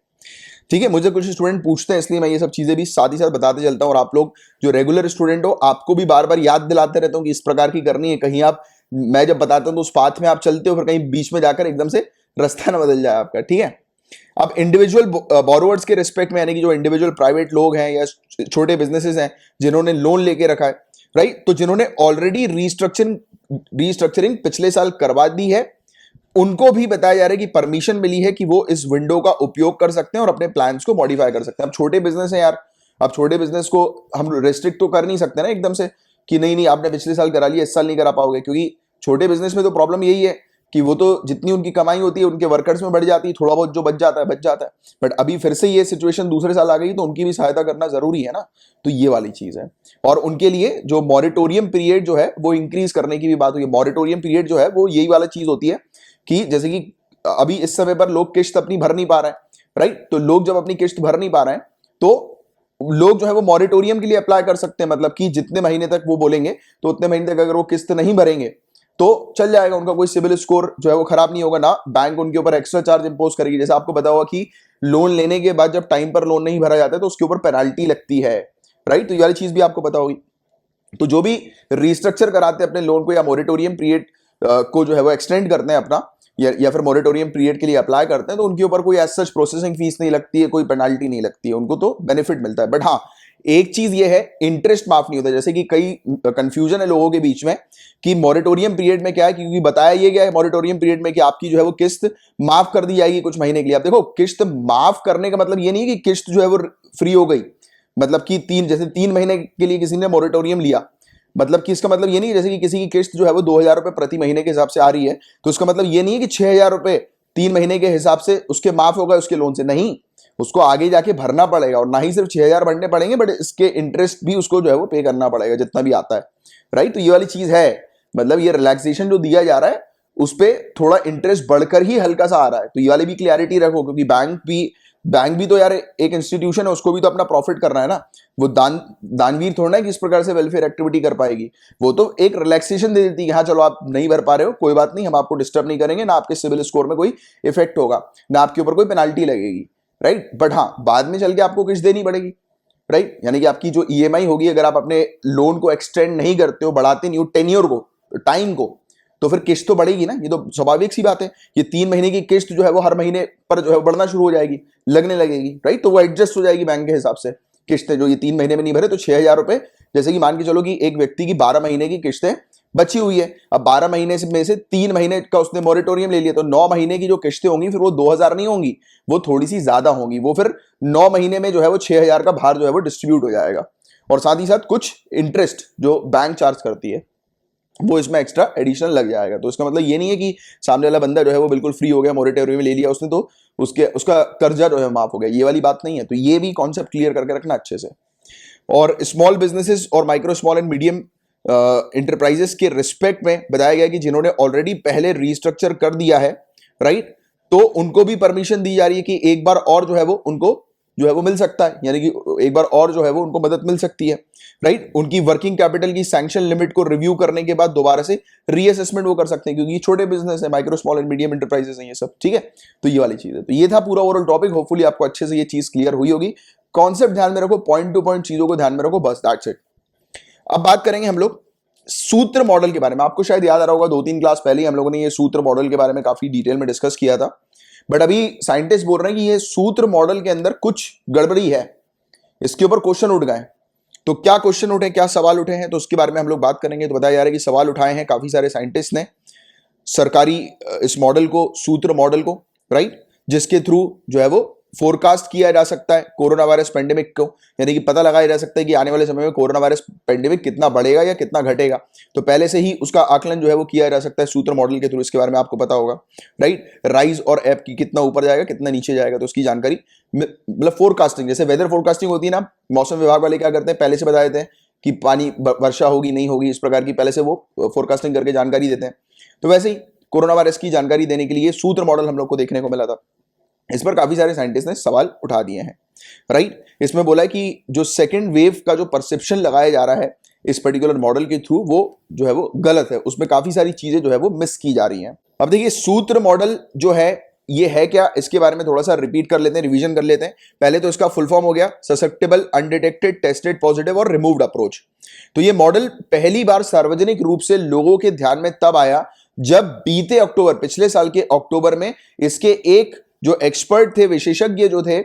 [SPEAKER 1] ठीक है। मुझे कुछ स्टूडेंट पूछते हैं, इसलिए मैं ये सब चीजें भी साथ ही साथ बताते चलता हूं। और आप लोग जो रेगुलर स्टूडेंट हो, आपको भी बार बार याद दिलाते रहता हूं कि इस प्रकार की करनी है। कहीं आप, मैं जब बताता हूं तो उस पाथ में आप चलते हो, फिर कहीं बीच में जाकर एकदम से रास्ता ना बदल जाए आपका, ठीक है। अब इंडिविजुअल बोरोवर्स के रिस्पेक्ट में, यानी कि जो इंडिविजुअल प्राइवेट लोग हैं या छोटे बिजनेसेस हैं जिन्होंने लोन लेके रखा है, राइट, तो जिन्होंने ऑलरेडी रीस्ट्रक्चरिंग पिछले साल करवा दी है, उनको भी बताया जा रहा है कि परमिशन मिली है कि वो इस विंडो का उपयोग कर सकते हैं और अपने प्लान्स को मॉडिफाई कर सकते हैं। अब छोटे बिजनेस है यार, अब छोटे बिजनेस को हम रेस्ट्रिक्ट तो कर नहीं सकते ना एकदम से कि नहीं नहीं आपने पिछले साल करा लिया, इस साल नहीं करा पाओगे, क्योंकि छोटे बिजनेस में तो प्रॉब्लम यही है कि वो तो जितनी उनकी कमाई होती है उनके वर्कर्स में बढ़ जाती है, थोड़ा बहुत जो बच जाता है। बट अभी फिर से ये सिचुएशन दूसरे साल आ गई तो उनकी भी सहायता करना जरूरी है ना, तो ये वाली चीज है। और उनके लिए जो मॉरेटोरियम पीरियड जो है वो इंक्रीज करने की भी बात हुई है। मॉरेटोरियम पीरियड जो है वो यही वाला चीज होती है कि जैसे कि अभी इस समय पर लोग किस्त अपनी भर नहीं पा रहे हैं, राइट, तो लोग जब अपनी किस्त भर नहीं पा रहे हैं तो लोग जो है वो मॉरेटोरियम के लिए अप्लाई कर सकते हैं। मतलब कि जितने महीने तक वो बोलेंगे तो उतने महीने तक अगर वो किस्त नहीं भरेंगे तो चल जाएगा, उनका कोई सिविल स्कोर जो है वो खराब नहीं होगा ना, बैंक उनके ऊपर एक्स्ट्रा चार्ज इंपोज करेगी। जैसे आपको पता होगा कि लोन लेने के बाद जब टाइम पर लोन नहीं भरा जाता है तो उसके ऊपर पेनाल्टी लगती है, राइट, तो ये वाली चीज भी आपको पता होगी। तो जो भी रिस्ट्रक्चर कराते हैं अपने लोन को या मॉरेटोरियम पीरियड को जो है वो एक्सटेंड करते हैं अपना, या फिर मॉरेटोरियम पीरियड के लिए अप्लाई करते हैं, तो उनके ऊपर कोई एज सच प्रोसेसिंग फीस नहीं लगती है, कोई पेनाल्टी नहीं लगती है, उनको तो बेनिफिट मिलता है। बट हाँ, एक चीज ये है, इंटरेस्ट माफ नहीं होता। जैसे कि कई कंफ्यूजन है लोगों के बीच में कि मॉरेटोरियम पीरियड में क्या है, क्योंकि बताया ये गया है मॉरेटोरियम पीरियड में कि आपकी जो है वो किस्त माफ कर दी जाएगी कुछ महीने के लिए। आप देखो, किस्त माफ करने का मतलब ये नहीं कि किस्त जो है वो फ्री हो गई, मतलब कि जैसे 3 महीने के लिए किसी ने मॉरेटोरियम लिया, मतलब कि इसका मतलब ये नहीं जैसे कि किसी की किस्त जो है वो 2,000 रुपए प्रति महीने के हिसाब से आ रही है तो उसका मतलब ये नहीं है कि 6,000 रुपए 3 महीने के हिसाब से उसके माफ होगा उसके लोन से, नहीं, उसको आगे जाके भरना पड़ेगा। और ना ही सिर्फ 6,000 भरने पड़ेंगे, बट इसके इंटरेस्ट भी उसको जो है वो पे करना पड़ेगा जितना भी आता है, राइट। तो ये वाली चीज है, मतलब ये रिलैक्सेशन जो दिया जा रहा है उस पर थोड़ा इंटरेस्ट बढ़कर ही हल्का सा आ रहा है। तो ये वाली भी क्लियरिटी रखो, क्योंकि बैंक भी तो यार एक इंस्टीट्यूशन है, उसको भी तो अपना प्रॉफिट करना है ना। वो दानवीर थोड़ा ना कि इस प्रकार से वेलफेयर एक्टिविटी कर पाएगी, वो तो एक रिलैक्सेशन दे देती है कि हाँ चलो आप नहीं भर पा रहे हो, कोई बात नहीं, हम आपको डिस्टर्ब नहीं करेंगे, ना आपके सिविल स्कोर में कोई इफेक्ट होगा, ना आपके ऊपर कोई पेनाल्टी लगेगी, राइट। बट हाँ, बाद में चल के आपको किस्त देनी पड़ेगी, राइट, यानी कि आपकी जो ईएमआई होगी, अगर आप अपने लोन को एक्सटेंड नहीं करते हो, बढ़ाते नहीं हो टेन्योर को, टाइम को, तो फिर किस्त तो बढ़ेगी ना। ये तो स्वाभाविक सी बात है। ये 3 महीने की किस्त जो है वो हर महीने पर जो है बढ़ना शुरू हो जाएगी, लगने लगेगी, राइट। तो वो एडजस्ट हो जाएगी बैंक के हिसाब से। किस्तें जो ये 3 महीने में नहीं भरे तो 6,000 रुपए, जैसे कि मान के चलो कि एक व्यक्ति की 12 महीने की किस्तें बची हुई है, अब 12 महीने में से 3 महीने का उसने मॉरेटोरियम ले लिया, तो 9 महीने की जो किस्तें होंगी फिर वो 2,000 नहीं होंगी, वो थोड़ी सी ज्यादा होंगी। वो फिर 9 महीने में जो है वो 6,000 का भार जो है वो डिस्ट्रीब्यूट हो जाएगा। और साथ ही साथ कुछ इंटरेस्ट जो बैंक चार्ज करती है वो इसमें एक्स्ट्रा एडिशनल लग जाएगा। तो इसका मतलब ये नहीं है कि सामने वाला बंदा जो है वो बिल्कुल फ्री हो गया, मोरेटोरियम में ले लिया उसने तो उसका कर्जा जो है माफ हो गया, ये वाली बात नहीं है। तो ये भी कॉन्सेप्ट क्लियर करके रखना अच्छे से। और स्मॉल बिजनेसेस और micro small and medium enterprises के रिस्पेक्ट में बताया गया कि जिन्होंने ऑलरेडी पहले रीस्ट्रक्चर कर दिया है, राइट, तो उनको भी परमिशन दी जा रही है कि एक बार और जो है वो उनको जो है वो मिल सकता है, यानी कि एक बार और जो है वो उनको मदद मिल सकती है, राइट। उनकी वर्किंग कैपिटल की सैंक्शन लिमिट को रिव्यू करने के बाद दोबारा से रीअसेसमेंट वो कर सकते हैं, क्योंकि ये छोटे बिजनेस है, micro small and medium enterprises हैं ये सब, ठीक है। तो ये वाली चीज है। तो ये था पूरा ओवरऑल टॉपिक। होपफुली आपको अच्छे से ये चीज क्लियर हुई होगी। कॉन्सेप्ट ध्यान में रखो, पॉइंट टू पॉइंट चीजों को ध्यान में रखो, बस दैट्स इट। अब बात करेंगे हम लोग सूत्र मॉडल के बारे में। आपको शायद याद आ रहा होगा 2-3 क्लास पहले ही हम लोगों ने ये सूत्र मॉडल के बारे में काफी डिटेल में डिस्कस किया था। बट अभी साइंटिस्ट बोल रहे हैं कि ये सूत्र मॉडल के अंदर कुछ गड़बड़ी है, इसके ऊपर क्वेश्चन उठ गए। तो क्या क्वेश्चन उठे, क्या सवाल उठे हैं, तो उसके बारे में हम लोग बात करेंगे। तो बताया जा रहा है कि सवाल उठाए हैं काफी सारे साइंटिस्ट ने सरकारी इस मॉडल को, सूत्र मॉडल को, राइट, जिसके थ्रू जो है वो फोरकास्ट किया जा सकता है कोरोना वायरस पेंडेमिक को, यानी कि पता लगाया जा सकता है कि आने वाले समय में कोरोना वायरस पेंडेमिक कितना बढ़ेगा या कितना घटेगा। तो पहले से ही उसका आकलन जो है वो किया जा सकता है सूत्र मॉडल के थ्रू। इसके बारे में आपको पता होगा, राइट। राइज और एप की कितना ऊपर जाएगा, कितना नीचे जाएगा, तो उसकी जानकारी, मतलब फोरकास्टिंग, जैसे वेदर फोरकास्टिंग होती है ना, मौसम विभाग वाले क्या करते हैं, पहले से बता देते हैं कि पानी वर्षा होगी नहीं होगी, इस प्रकार की पहले से वो फोरकास्टिंग करके जानकारी देते हैं। तो वैसे ही कोरोना वायरस की जानकारी देने के लिए सूत्र मॉडल हम लोग को देखने को मिला था। इस पर काफी सारे साइंटिस्ट ने सवाल उठा दिए हैं, राइट। इसमें बोला है कि जो सेकेंड वेव का जो परसेप्शन लगाया जा रहा है इस पर्टिकुलर मॉडल के थ्रू, वो जो है वो गलत है, उसमें काफी सारी चीजें जो है वो मिस की जा रही हैं। अब देखिए सूत्र मॉडल जो है ये है क्या, इसके बारे में थोड़ा सा रिपीट कर लेते हैं, रिवीजन कर लेते हैं। पहले तो इसका फुल फॉर्म हो गया ससेप्टेबल, अनडिटेक्टेड, टेस्टेड पॉजिटिव और रिमूव्ड अप्रोच। तो ये मॉडल पहली बार सार्वजनिक रूप से लोगों के ध्यान में तब आया जब बीते अक्टूबर, पिछले साल के अक्टूबर में इसके एक जो एक्सपर्ट थे, विशेषज्ञ जो थे,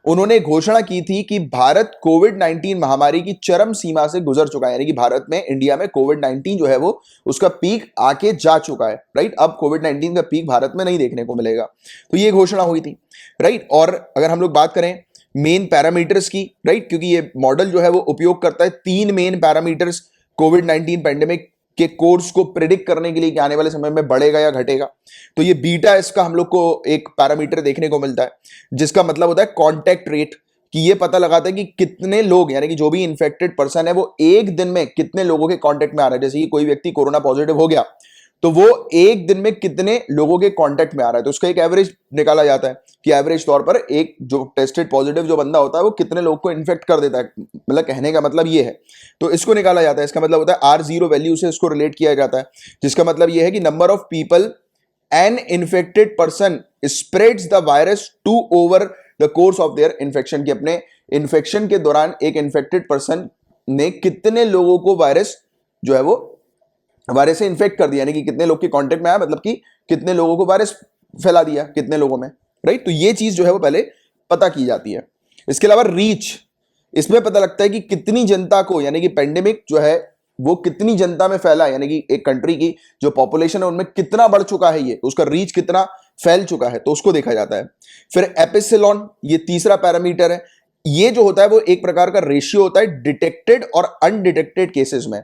[SPEAKER 1] उन्होंने घोषणा की थी कि भारत कोविड-19 महामारी की चरम सीमा से गुजर चुका है, यानी कि भारत में, इंडिया में कोविड-19 जो है वो उसका पीक आके जा चुका है, राइट। अब कोविड-19 का पीक भारत में नहीं देखने को मिलेगा। तो ये घोषणा हुई थी, राइट। और अगर हम लोग बात करें मेन पैरामीटर्स की, राइट, क्योंकि ये मॉडल जो है वो उपयोग करता है 3 मेन पैरामीटर्स कोविड-19 पेंडेमिक के कोर्स को प्रेडिक्ट करने के लिए कि आने वाले समय में बढ़ेगा या घटेगा। तो ये बीटा इसका हम लोग को एक पैरामीटर देखने को मिलता है, जिसका मतलब होता है कांटेक्ट रेट, कि ये पता लगाता है कि कितने लोग, यानी कि जो भी इन्फेक्टेड पर्सन है वो एक दिन में कितने लोगों के कांटेक्ट में आ रहा है। जैसे कि कोई व्यक्ति कोरोना पॉजिटिव हो गया तो वो एक दिन में कितने लोगों के कांटेक्ट में आ रहा है, तो उसका एक एवरेज निकाला जाता है कि एवरेज तौर पर एक जो टेस्टेड पॉजिटिव जो बंदा होता है वो कितने लोग को इन्फेक्ट कर देता है, मतलब कहने का मतलब ये है। तो इसको निकाला जाता है, इसका मतलब होता है R0 वैल्यू से इसको रिलेट किया जाता है, जिसका मतलब ये है कि number of people an infected person spreads the virus to over the course of their infection, कि अपने इन्फेक्शन के दौरान एक इन्फेक्टेड पर्सन ने कितने लोगों को वायरस जो है वो वायरस से इन्फेक्ट कर दिया, यानी कि कितने लोग के कांटेक्ट में आया, मतलब कि कितने लोगों को वायरस फैला दिया, कितने लोगों में, राइट। तो ये चीज जो है वो पहले पता की जाती है। इसके अलावा रीच, इसमें पता लगता है कि कितनी जनता को, यानी कि पेंडेमिक जो है वो कितनी जनता में फैला, यानी कि एक कंट्री की जो पॉपुलेशन है उनमें कितना बढ़ चुका है, ये उसका रीच कितना फैल चुका है, तो उसको देखा जाता है। फिर एपिसिलॉन, ये तीसरा पैरामीटर है। ये जो होता है वो एक प्रकार का रेशियो होता है डिटेक्टेड और अनडिटेक्टेड केसेस में,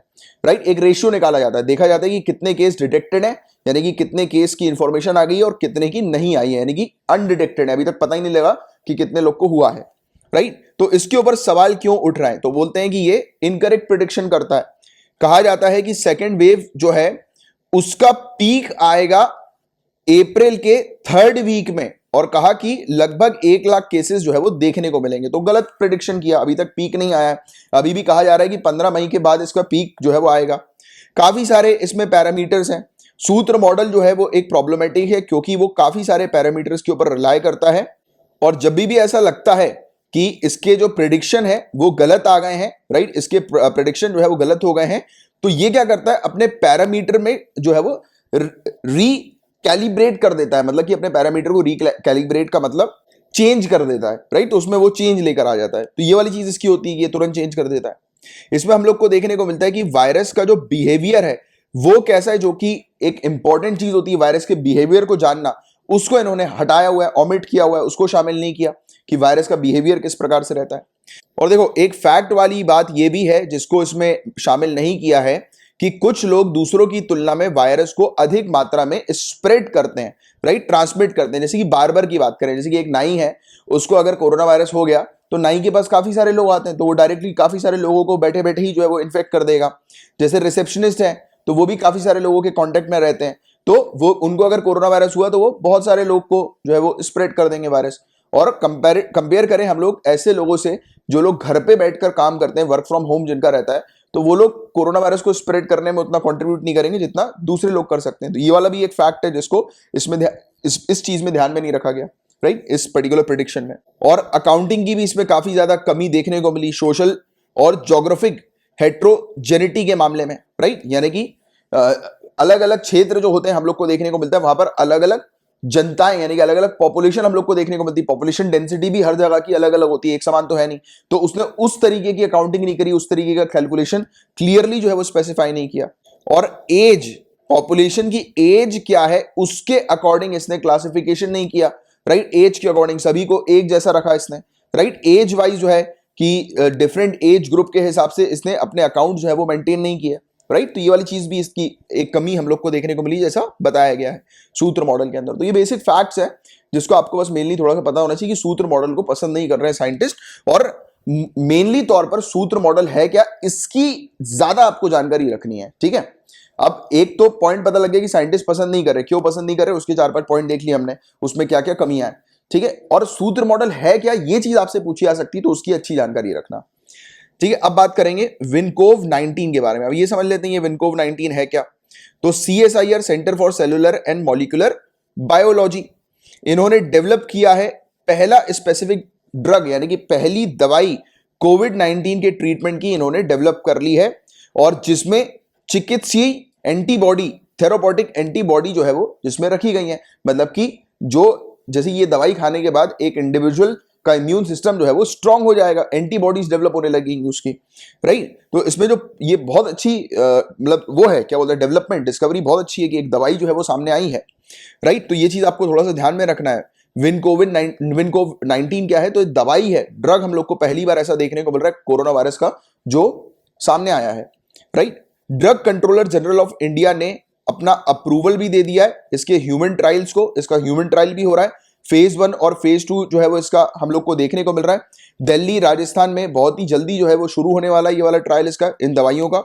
[SPEAKER 1] राइट। एक रेशियो निकाला जाता है, देखा जाता है कि कितने केस डिटेक्टेड है, यानी कि कितने केस की इंफॉर्मेशन आ गई है, और कितने की नहीं आई है, यानी कि अनडिटेक्टेड है, अभी तक पता ही नहीं लगा कि कितने लोग को हुआ है, राइट। तो इसके ऊपर सवाल क्यों उठ रहा है, तो बोलते हैं कि ये इनकरेक्ट प्रेडिक्शन करता है। कहा जाता है कि सेकेंड वेव जो है उसका पीक आएगा अप्रैल के 3rd वीक में, और कहा कि लगभग 1 लाख केसेस जो है वो देखने को मिलेंगे। तो गलत प्रेडिक्शन किया, अभी तक पीक नहीं आया है। अभी भी कहा जा रहा है कि 15 मई के बाद इसका पीक जो है वो आएगा। काफी सारे इसमें पैरामीटर्स हैं। सूत्र मॉडल जो है वो एक प्रॉब्लमेटिक है, क्योंकि वो काफी सारे पैरामीटर्स के ऊपर रिलाय करता है, और जब भी ऐसा लगता है कि इसके जो प्रिडिक्शन है वो गलत आ गए हैं, राइट, इसके प्रिडिक्शन जो है वो गलत हो गए हैं, तो ये क्या करता है, अपने पैरामीटर में जो है वो कैलिब्रेट कर देता है, मतलब कि अपने पैरामीटर को कैलिब्रेट का मतलब चेंज कर देता है, राइट, तो उसमें वो चेंज लेकर आ जाता है। तो ये वाली चीज इसकी होती है कि ये तुरंत चेंज कर देता है। इसमें हम लोग को देखने को मिलता है कि वायरस का जो बिहेवियर है वो कैसा है, जो कि एक इंपॉर्टेंट चीज होती है वायरस के बिहेवियर को जानना, उसको इन्होंने हटाया हुआ है, ओमिट किया हुआ है, उसको शामिल नहीं किया कि वायरस का बिहेवियर किस प्रकार से रहता है। और देखो एक फैक्ट वाली बात ये भी है जिसको इसमें शामिल नहीं किया है कि कुछ लोग दूसरों की तुलना में वायरस को अधिक मात्रा में स्प्रेड करते हैं, राइट, ट्रांसमिट करते हैं। जैसे कि बार्बर की बात करें, जैसे कि एक नाई है, उसको अगर कोरोना वायरस हो गया तो नाई के पास काफी सारे लोग आते हैं, तो वो डायरेक्टली काफी सारे लोगों को बैठे बैठे ही जो है वो इन्फेक्ट कर देगा। जैसे रिसेप्शनिस्ट है तो वो भी काफी सारे लोगों के कांटेक्ट में रहते हैं, तो वो उनको अगर कोरोना वायरस हुआ तो वो बहुत सारे लोग को जो है वो स्प्रेड कर देंगे वायरस। और कंपेयर करें हम लोग ऐसे लोगों से जो लोग घर पे बैठकर काम करते हैं, वर्क फ्रॉम होम जिनका रहता है, तो वो लोग कोरोना वायरस को स्प्रेड करने में उतना कंट्रीब्यूट नहीं करेंगे जितना दूसरे लोग कर सकते हैं। तो ये वाला भी एक फैक्ट है जिसको इसमें इस चीज में ध्यान में नहीं रखा गया, राइट, इस पर्टिकुलर प्रेडिक्शन में। और अकाउंटिंग की भी इसमें काफी ज्यादा कमी देखने को मिली, सोशल और ज्योग्राफिक हेट्रोजेनिटी के मामले में, राइट, यानी कि अलग अलग क्षेत्र जो होते हैं हम लोग को देखने को मिलता है, वहां पर अलग अलग जनताएं यानी कि अलग अलग पॉपुलेशन हम लोग को देखने को मिलती है। पॉपुलेशन डेंसिटी भी हर जगह की अलग अलग होती है, एक समान तो है नहीं, तो उसने उस तरीके की अकाउंटिंग नहीं करी, उस तरीके का कैलकुलेशन क्लियरली जो है वो स्पेसिफाई नहीं किया। और एज, पॉपुलेशन की एज क्या है उसके अकॉर्डिंग इसने क्लासिफिकेशन नहीं किया, राइट, एज के अकॉर्डिंग सभी को एक जैसा रखा इसने, राइट, एज वाइज जो है कि डिफरेंट एज ग्रुप के हिसाब से इसने अपने अकाउंट जो है वो मेंटेन नहीं किया, राइट। तो ये वाली चीज भी इसकी एक कमी हम लोग को देखने को मिली जैसा बताया गया है सूत्र मॉडल के अंदर। तो ये बेसिक फैक्ट्स है जिसको आपको बस मेनली थोड़ा सा पता होना चाहिए कि सूत्र मॉडल को पसंद नहीं कर रहे हैं साइंटिस्ट, और मेनली तौर पर सूत्र मॉडल है क्या इसकी ज्यादा आपको जानकारी रखनी है, ठीक है। अब एक तो पॉइंट पता लग गया कि साइंटिस्ट पसंद नहीं कर रहे, क्यों पसंद नहीं कर रहे, उसके 4-5 पॉइंट देख लिए हमने, उसमें क्या क्या कमियां हैं, ठीक है। और सूत्र मॉडल है क्या ये चीज आपसे पूछी जा सकती है, तो उसकी अच्छी जानकारी रखना, ठीक है। अब बात करेंगे विनकोव 19 के बारे में। अब ये समझ लेते हैं ये विनकोव 19 है क्या। तो CSIR, centre for cellular and molecular biology, इन्होंने डेवलप किया है पहला स्पेसिफिक ड्रग यानी कि पहली दवाई कोविड-19 के ट्रीटमेंट की इन्होंने डेवलप कर ली है, और जिसमें चिकित्सीय एंटीबॉडी, थेराप्यूटिक एंटीबॉडी जो है वो जिसमें रखी गई है, मतलब कि जो जैसे ये दवाई खाने के बाद एक इंडिविजुअल का इम्यून सिस्टम जो है वो स्ट्रांग हो जाएगा, एंटीबॉडीज डेवलप होने लगेंगी उसकी, राइट। तो इसमें जो ये बहुत अच्छी मतलब वो है क्या बोलते हैं डेवलपमेंट, डिस्कवरी बहुत अच्छी है कि एक दवाई जो है वो सामने आई है, राइट। तो ये चीज आपको थोड़ा सा ध्यान में रखना है। विनकोव 19 क्या है, तो दवाई है, ड्रग हम लोग को पहली बार ऐसा देखने को मिल रहा है कोरोना वायरस का जो सामने आया है, right. Drug controller general of India ने अपना अप्रूवल भी दे दिया है इसके ह्यूमन ट्रायल्स को, इसका ह्यूमन ट्रायल भी हो रहा है, फेज 1 और फेज 2 जो है वो इसका हम लोग को देखने को मिल रहा है। दिल्ली, राजस्थान में बहुत ही जल्दी जो है वो शुरू होने वाला है ये वाला ट्रायल इसका, इन दवाइयों का।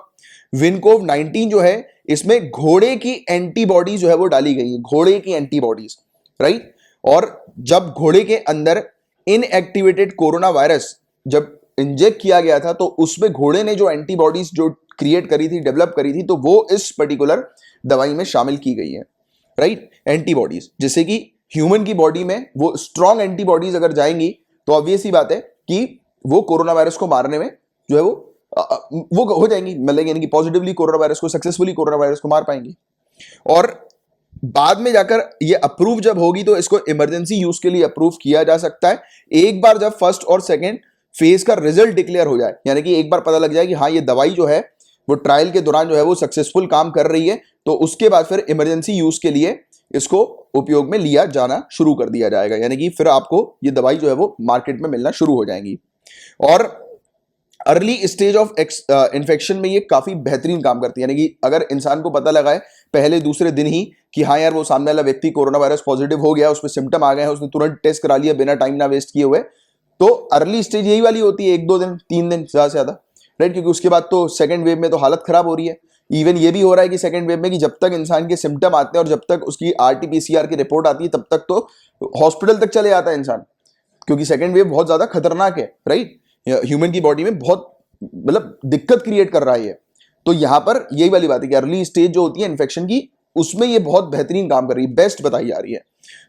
[SPEAKER 1] विनकोव 19 जो है इसमें घोड़े की एंटीबॉडी जो है वो डाली गई है, घोड़े की एंटीबॉडीज, राइट। और जब घोड़े के अंदर इनएक्टिवेटेड कोरोना वायरस जब इंजेक्ट किया गया था तो उसमें घोड़े ने जो एंटीबॉडीज जो क्रिएट करी थी, डेवलप करी थी, तो वो इस पर्टिकुलर दवाई में शामिल की गई है, राइट, एंटीबॉडीज। जैसे कि ह्यूमन की बॉडी में वो स्ट्रॉन्ग एंटीबॉडीज अगर जाएंगी तो ऑब्वियस ही बात है कि वो कोरोना वायरस को मारने में जो है वो हो जाएंगी, मतलब यानी कि पॉजिटिवली कोरोना वायरस को, सक्सेसफुली कोरोना वायरस को मार पाएंगी। और बाद में जाकर ये अप्रूव जब होगी तो इसको इमरजेंसी यूज के लिए अप्रूव किया जा सकता है, एक बार जब फर्स्ट और सेकेंड फेज का रिजल्ट डिक्लेयर हो जाए, यानी कि एक बार पता लग जाए कि हाँ ये दवाई जो है वो ट्रायल के दौरान जो है वो सक्सेसफुल काम कर रही है, तो उसके बाद फिर इमरजेंसी यूज के लिए इसको उपयोग में लिया जाना शुरू कर दिया जाएगा, यानी कि फिर आपको ये दवाई जो है वो मार्केट में मिलना शुरू हो जाएंगी। और अर्ली स्टेज ऑफ इन्फेक्शन में ये काफी बेहतरीन काम करती है, यानी कि अगर इंसान को पता लगा है पहले दूसरे दिन ही कि हाँ यार वो सामने वाला व्यक्ति कोरोना वायरस पॉजिटिव हो गया, उसमें सिम्टम आ गए हैं, उसने तुरंत टेस्ट करा लिया बिना टाइम ना वेस्ट किए हुए, तो अर्ली स्टेज यही वाली होती है, 1-2 दिन 3 दिन ज्यादा से ज्यादा, राइट। क्योंकि उसके बाद तो सेकंड वेव में तो हालत खराब हो रही है। इवन ये भी हो रहा है कि सेकंड वेव में कि जब तक इंसान के सिम्टम आते हैं और जब तक उसकी RT-PCR की रिपोर्ट आती है तब तक तो हॉस्पिटल तक चले जाता है इंसान, क्योंकि सेकंड वेव बहुत ज्यादा खतरनाक है, राइट। ह्यूमन की बॉडी में बहुत मतलब दिक्कत क्रिएट कर रहा है ये। तो यहां पर यही वाली बात है कि अर्ली स्टेज जो होती है इन्फेक्शन की उसमें ये बहुत बेहतरीन काम कर रही है, बेस्ट बताई जा रही है,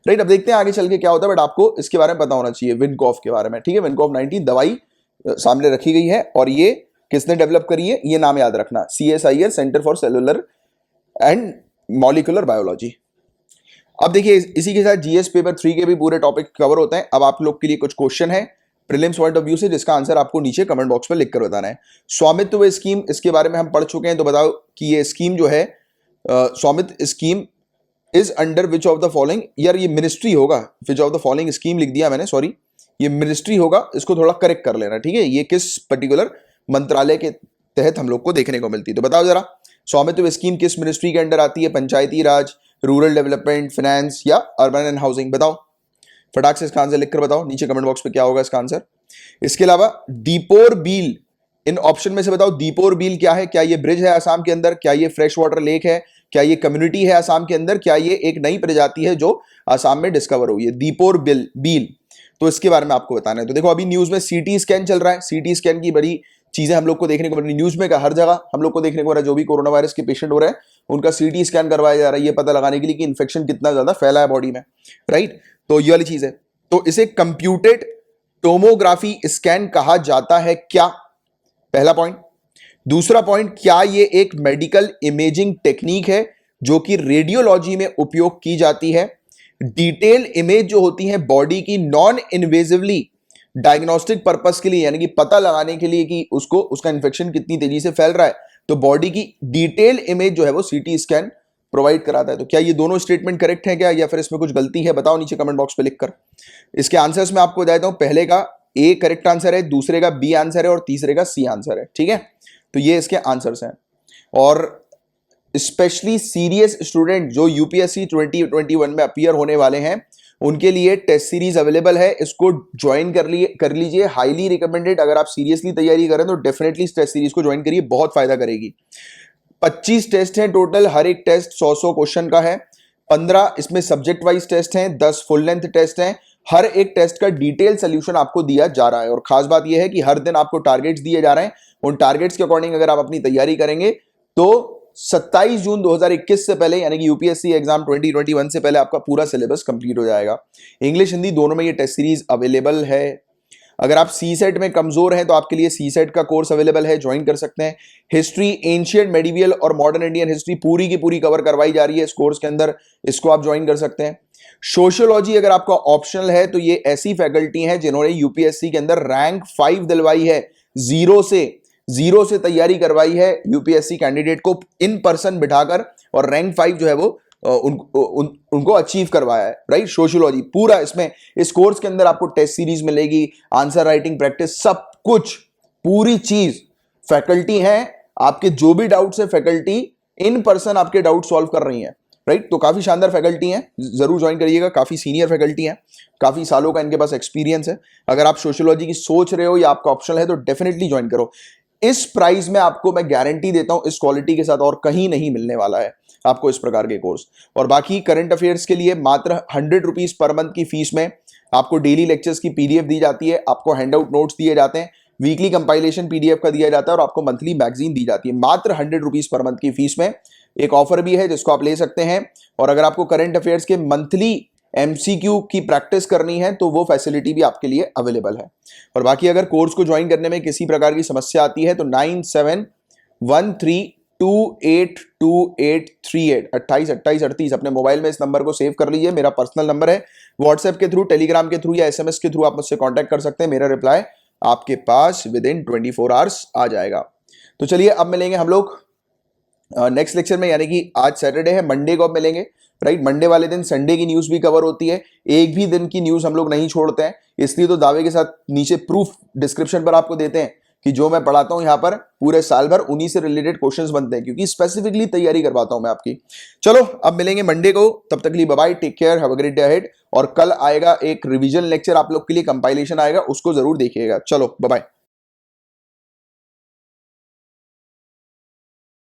[SPEAKER 1] राइट। अब देखते हैं आगे चल के क्या होता है, बट आपको इसके बारे में पता होना चाहिए विनकॉफ के बारे में, ठीक है। विनकॉफ 19 दवाई सामने रखी गई है और ये किसने डेवलप करी है, ये नाम याद रखना, CSIR, centre for cellular and molecular biology. अब देखिए इसी के साथ GS पेपर 3 के भी पूरे टॉपिक कवर होते हैं। अब आप लोग के लिए कुछ क्वेश्चन है प्रीलिम्स पॉइंट ऑफ व्यू से, जिसका आंसर आपको नीचे कमेंट बॉक्स में लिख कर बताना है। स्वामित्व स्कीम, इसके बारे में हम पढ़ चुके हैं, तो बताओ कि ये स्कीम जो है स्वामित्व scheme is under which of the following, यार ये मिनिस्ट्री होगा, which of the following scheme लिख दिया मैंने, सॉरी ये मिनिस्ट्री होगा, इसको थोड़ा करेक्ट कर लेना, ठीक है। ये किस पर्टिकुलर मंत्रालय के तहत हम लोग को देखने को मिलती है, तो बताओ जरा स्वामित्व स्कीम किस मिनिस्ट्री के अंडर आती है, पंचायती राज, रूरल डेवलपमेंट, फाइनेंस या अर्बन एंड हाउसिंग, बताओ फटाक से इसका आंसर लिखकर बताओ नीचे कमेंट बॉक्स पे क्या होगा इसका आंसर। इसके अलावा दीपोर बील, इन ऑप्शन में से बताओ दीपोर बील क्या है, क्या ये ब्रिज है असम के अंदर, क्या ये फ्रेश वाटर लेक है, क्या ये कम्युनिटी है असम के अंदर, क्या ये एक नई प्रजाति है जो असम में डिस्कवर हुई है, दीपोर बील, तो इसके बारे में आपको बताना है। तो देखो अभी न्यूज में CT स्कैन चल रहा है, CT स्कैन की बड़ी चीजें हम लोग को देखने को मिल रही, न्यूज में का हर जगह हम लोग को देखने को मिल रहा है, जो भी कोरोना वायरस के पेशेंट हो रहे हैं उनका CT स्कैन करवाया जा रहा है, ये पता लगाने के लिए कि इन्फेक्शन कितना ज्यादा फैला है बॉडी में, राइट। तो ये वाली चीज है, तो इसे कंप्यूटेड टोमोग्राफी स्कैन कहा जाता है क्या, पहला पॉइंट। दूसरा पॉइंट, क्या ये एक मेडिकल इमेजिंग टेक्निक है जो कि रेडियोलॉजी में उपयोग की जाती है। डिटेल इमेज जो होती है बॉडी की नॉन इन्वेजिवली डायग्नोस्टिक पर्पस के लिए, यानी कि पता लगाने के लिए कि उसको उसका इन्फेक्शन कितनी तेजी से फैल रहा है, तो बॉडी की डिटेल इमेज जो है वो CT स्कैन प्रोवाइड कराता है। तो क्या ये दोनों स्टेटमेंट करेक्ट है क्या, या फिर इसमें कुछ गलती है, बताओ नीचे कमेंट बॉक्स पे लिखकर। इसके आंसर्स में आपको बता देता हूं, पहले का A करेक्ट आंसर है, दूसरे का B आंसर है और तीसरे का C आंसर है, ठीक है। तो ये इसके आंसर्स हैं। और स्पेशली सीरियस स्टूडेंट जो UPSC 2021 में अपीयर होने वाले हैं उनके लिए टेस्ट सीरीज अवेलेबल है, इसको ज्वाइन कर लीजिए, हाईली रिकमेंडेड। अगर आप सीरियसली तैयारी करें तो डेफिनेटली इस टेस्ट सीरीज को ज्वाइन करिए, बहुत फायदा करेगी। 25 टेस्ट हैं टोटल, हर एक टेस्ट 100 क्वेश्चन का है, 15 इसमें सब्जेक्ट वाइज टेस्ट हैं, 10 फुल लेंथ टेस्ट हैं। हर एक टेस्ट का डिटेल सोल्यूशन आपको दिया जा रहा है और खास बात यह है कि हर दिन आपको टारगेट्स दिए जा रहे हैं। उन टारगेट्स के अकॉर्डिंग अगर आप अपनी तैयारी करेंगे तो 27 जून 2021 से पहले, यानी कि UPSC एग्जाम 2021 से पहले आपका पूरा सिलेबस कंप्लीट हो जाएगा। इंग्लिश हिंदी दोनों में ये टेस्ट सीरीज अवेलेबल है। अगर आप CSET में कमजोर हैं तो आपके लिए CSET का कोर्स अवेलेबल है, ज्वाइन कर सकते हैं। हिस्ट्री, एंशिएंट, मेडिवियल और मॉडर्न इंडियन हिस्ट्री पूरी की पूरी कवर करवाई जा रही है इस कोर्स के अंदर, इसको आप ज्वाइन कर सकते हैं। सोशियोलॉजी अगर आपका ऑप्शनल है तो ये ऐसी फैकल्टी हैं जिन्होंने UPSC के अंदर रैंक 5 दिलवाई है, जीरो से तैयारी करवाई है UPSC कैंडिडेट को इन पर्सन बिठाकर, और रैंक 5 जो है वो उनको अचीव करवाया है, राइट। सोशियोलॉजी पूरा, इसमें इस कोर्स के अंदर आपको टेस्ट सीरीज मिलेगी, आंसर राइटिंग प्रैक्टिस, सब कुछ पूरी चीज फैकल्टी है। आपके जो भी डाउट्स है फैकल्टी इन पर्सन आपके डाउट सॉल्व कर रही है, राइट। तो काफी शानदार फैकल्टी है, जरूर ज्वाइन करिएगा, काफी सीनियर फैकल्टी है, काफी सालों का इनके पास एक्सपीरियंस है। अगर आप सोशियोलॉजी की सोच रहे हो या आपका ऑप्शन है तो डेफिनेटली ज्वाइन करो। इस प्राइस में आपको मैं गारंटी देता हूं, इस क्वालिटी के साथ और कहीं नहीं मिलने वाला है आपको इस प्रकार के कोर्स। और बाकी करंट अफेयर्स के लिए मात्र 100 रुपीज पर मंथ की फीस में आपको डेली लेक्चर्स की PDF दी जाती है, आपको हैंडआउट नोट्स दिए जाते हैं, वीकली कंपाइलेशन PDF का दिया जाता है और आपको मंथली मैगजीन दी जाती है, मात्र 100 रुपीज पर मंथ की फीस में। एक ऑफर भी है जिसको आप ले सकते हैं। और अगर आपको करंट अफेयर्स के मंथली MCQ की प्रैक्टिस करनी है तो वो फैसिलिटी भी आपके लिए अवेलेबल है। और बाकी अगर कोर्स को ज्वाइन करने में किसी प्रकार की समस्या आती है तो 9713282838 282838 अपने मोबाइल में इस नंबर को सेव कर लीजिए, मेरा पर्सनल नंबर है। व्हाट्सएप के थ्रू, टेलीग्राम के थ्रू या SMS के थ्रू आप मुझसे कांटेक्ट कर सकते हैं, मेरा रिप्लाई आपके पास विद इन 24 आवर्स आ जाएगा। तो चलिए अब मिलेंगे हम लोग नेक्स्ट लेक्चर में, यानी कि आज सैटरडे है, मंडे को अब मिलेंगे, राइट। मंडे वाले दिन संडे की न्यूज भी कवर होती है, एक भी दिन की न्यूज हम लोग नहीं छोड़ते हैं, इसलिए तो दावे के साथ नीचे प्रूफ डिस्क्रिप्शन पर आपको देते हैं कि जो मैं पढ़ाता हूं यहां पर पूरे साल भर उन्हीं से रिलेटेड क्वेश्चंस बनते हैं, क्योंकि स्पेसिफिकली तैयारी करवाता हूं मैं आपकी। चलो अब मिलेंगे मंडे को, तब तक के लिए bye bye, take care, have a great day ahead. और कल आएगा एक रिवीजन लेक्चर आप लोग के लिए, कंपाइलेशन आएगा, उसको जरूर देखिएगा। चलो बाय बाय।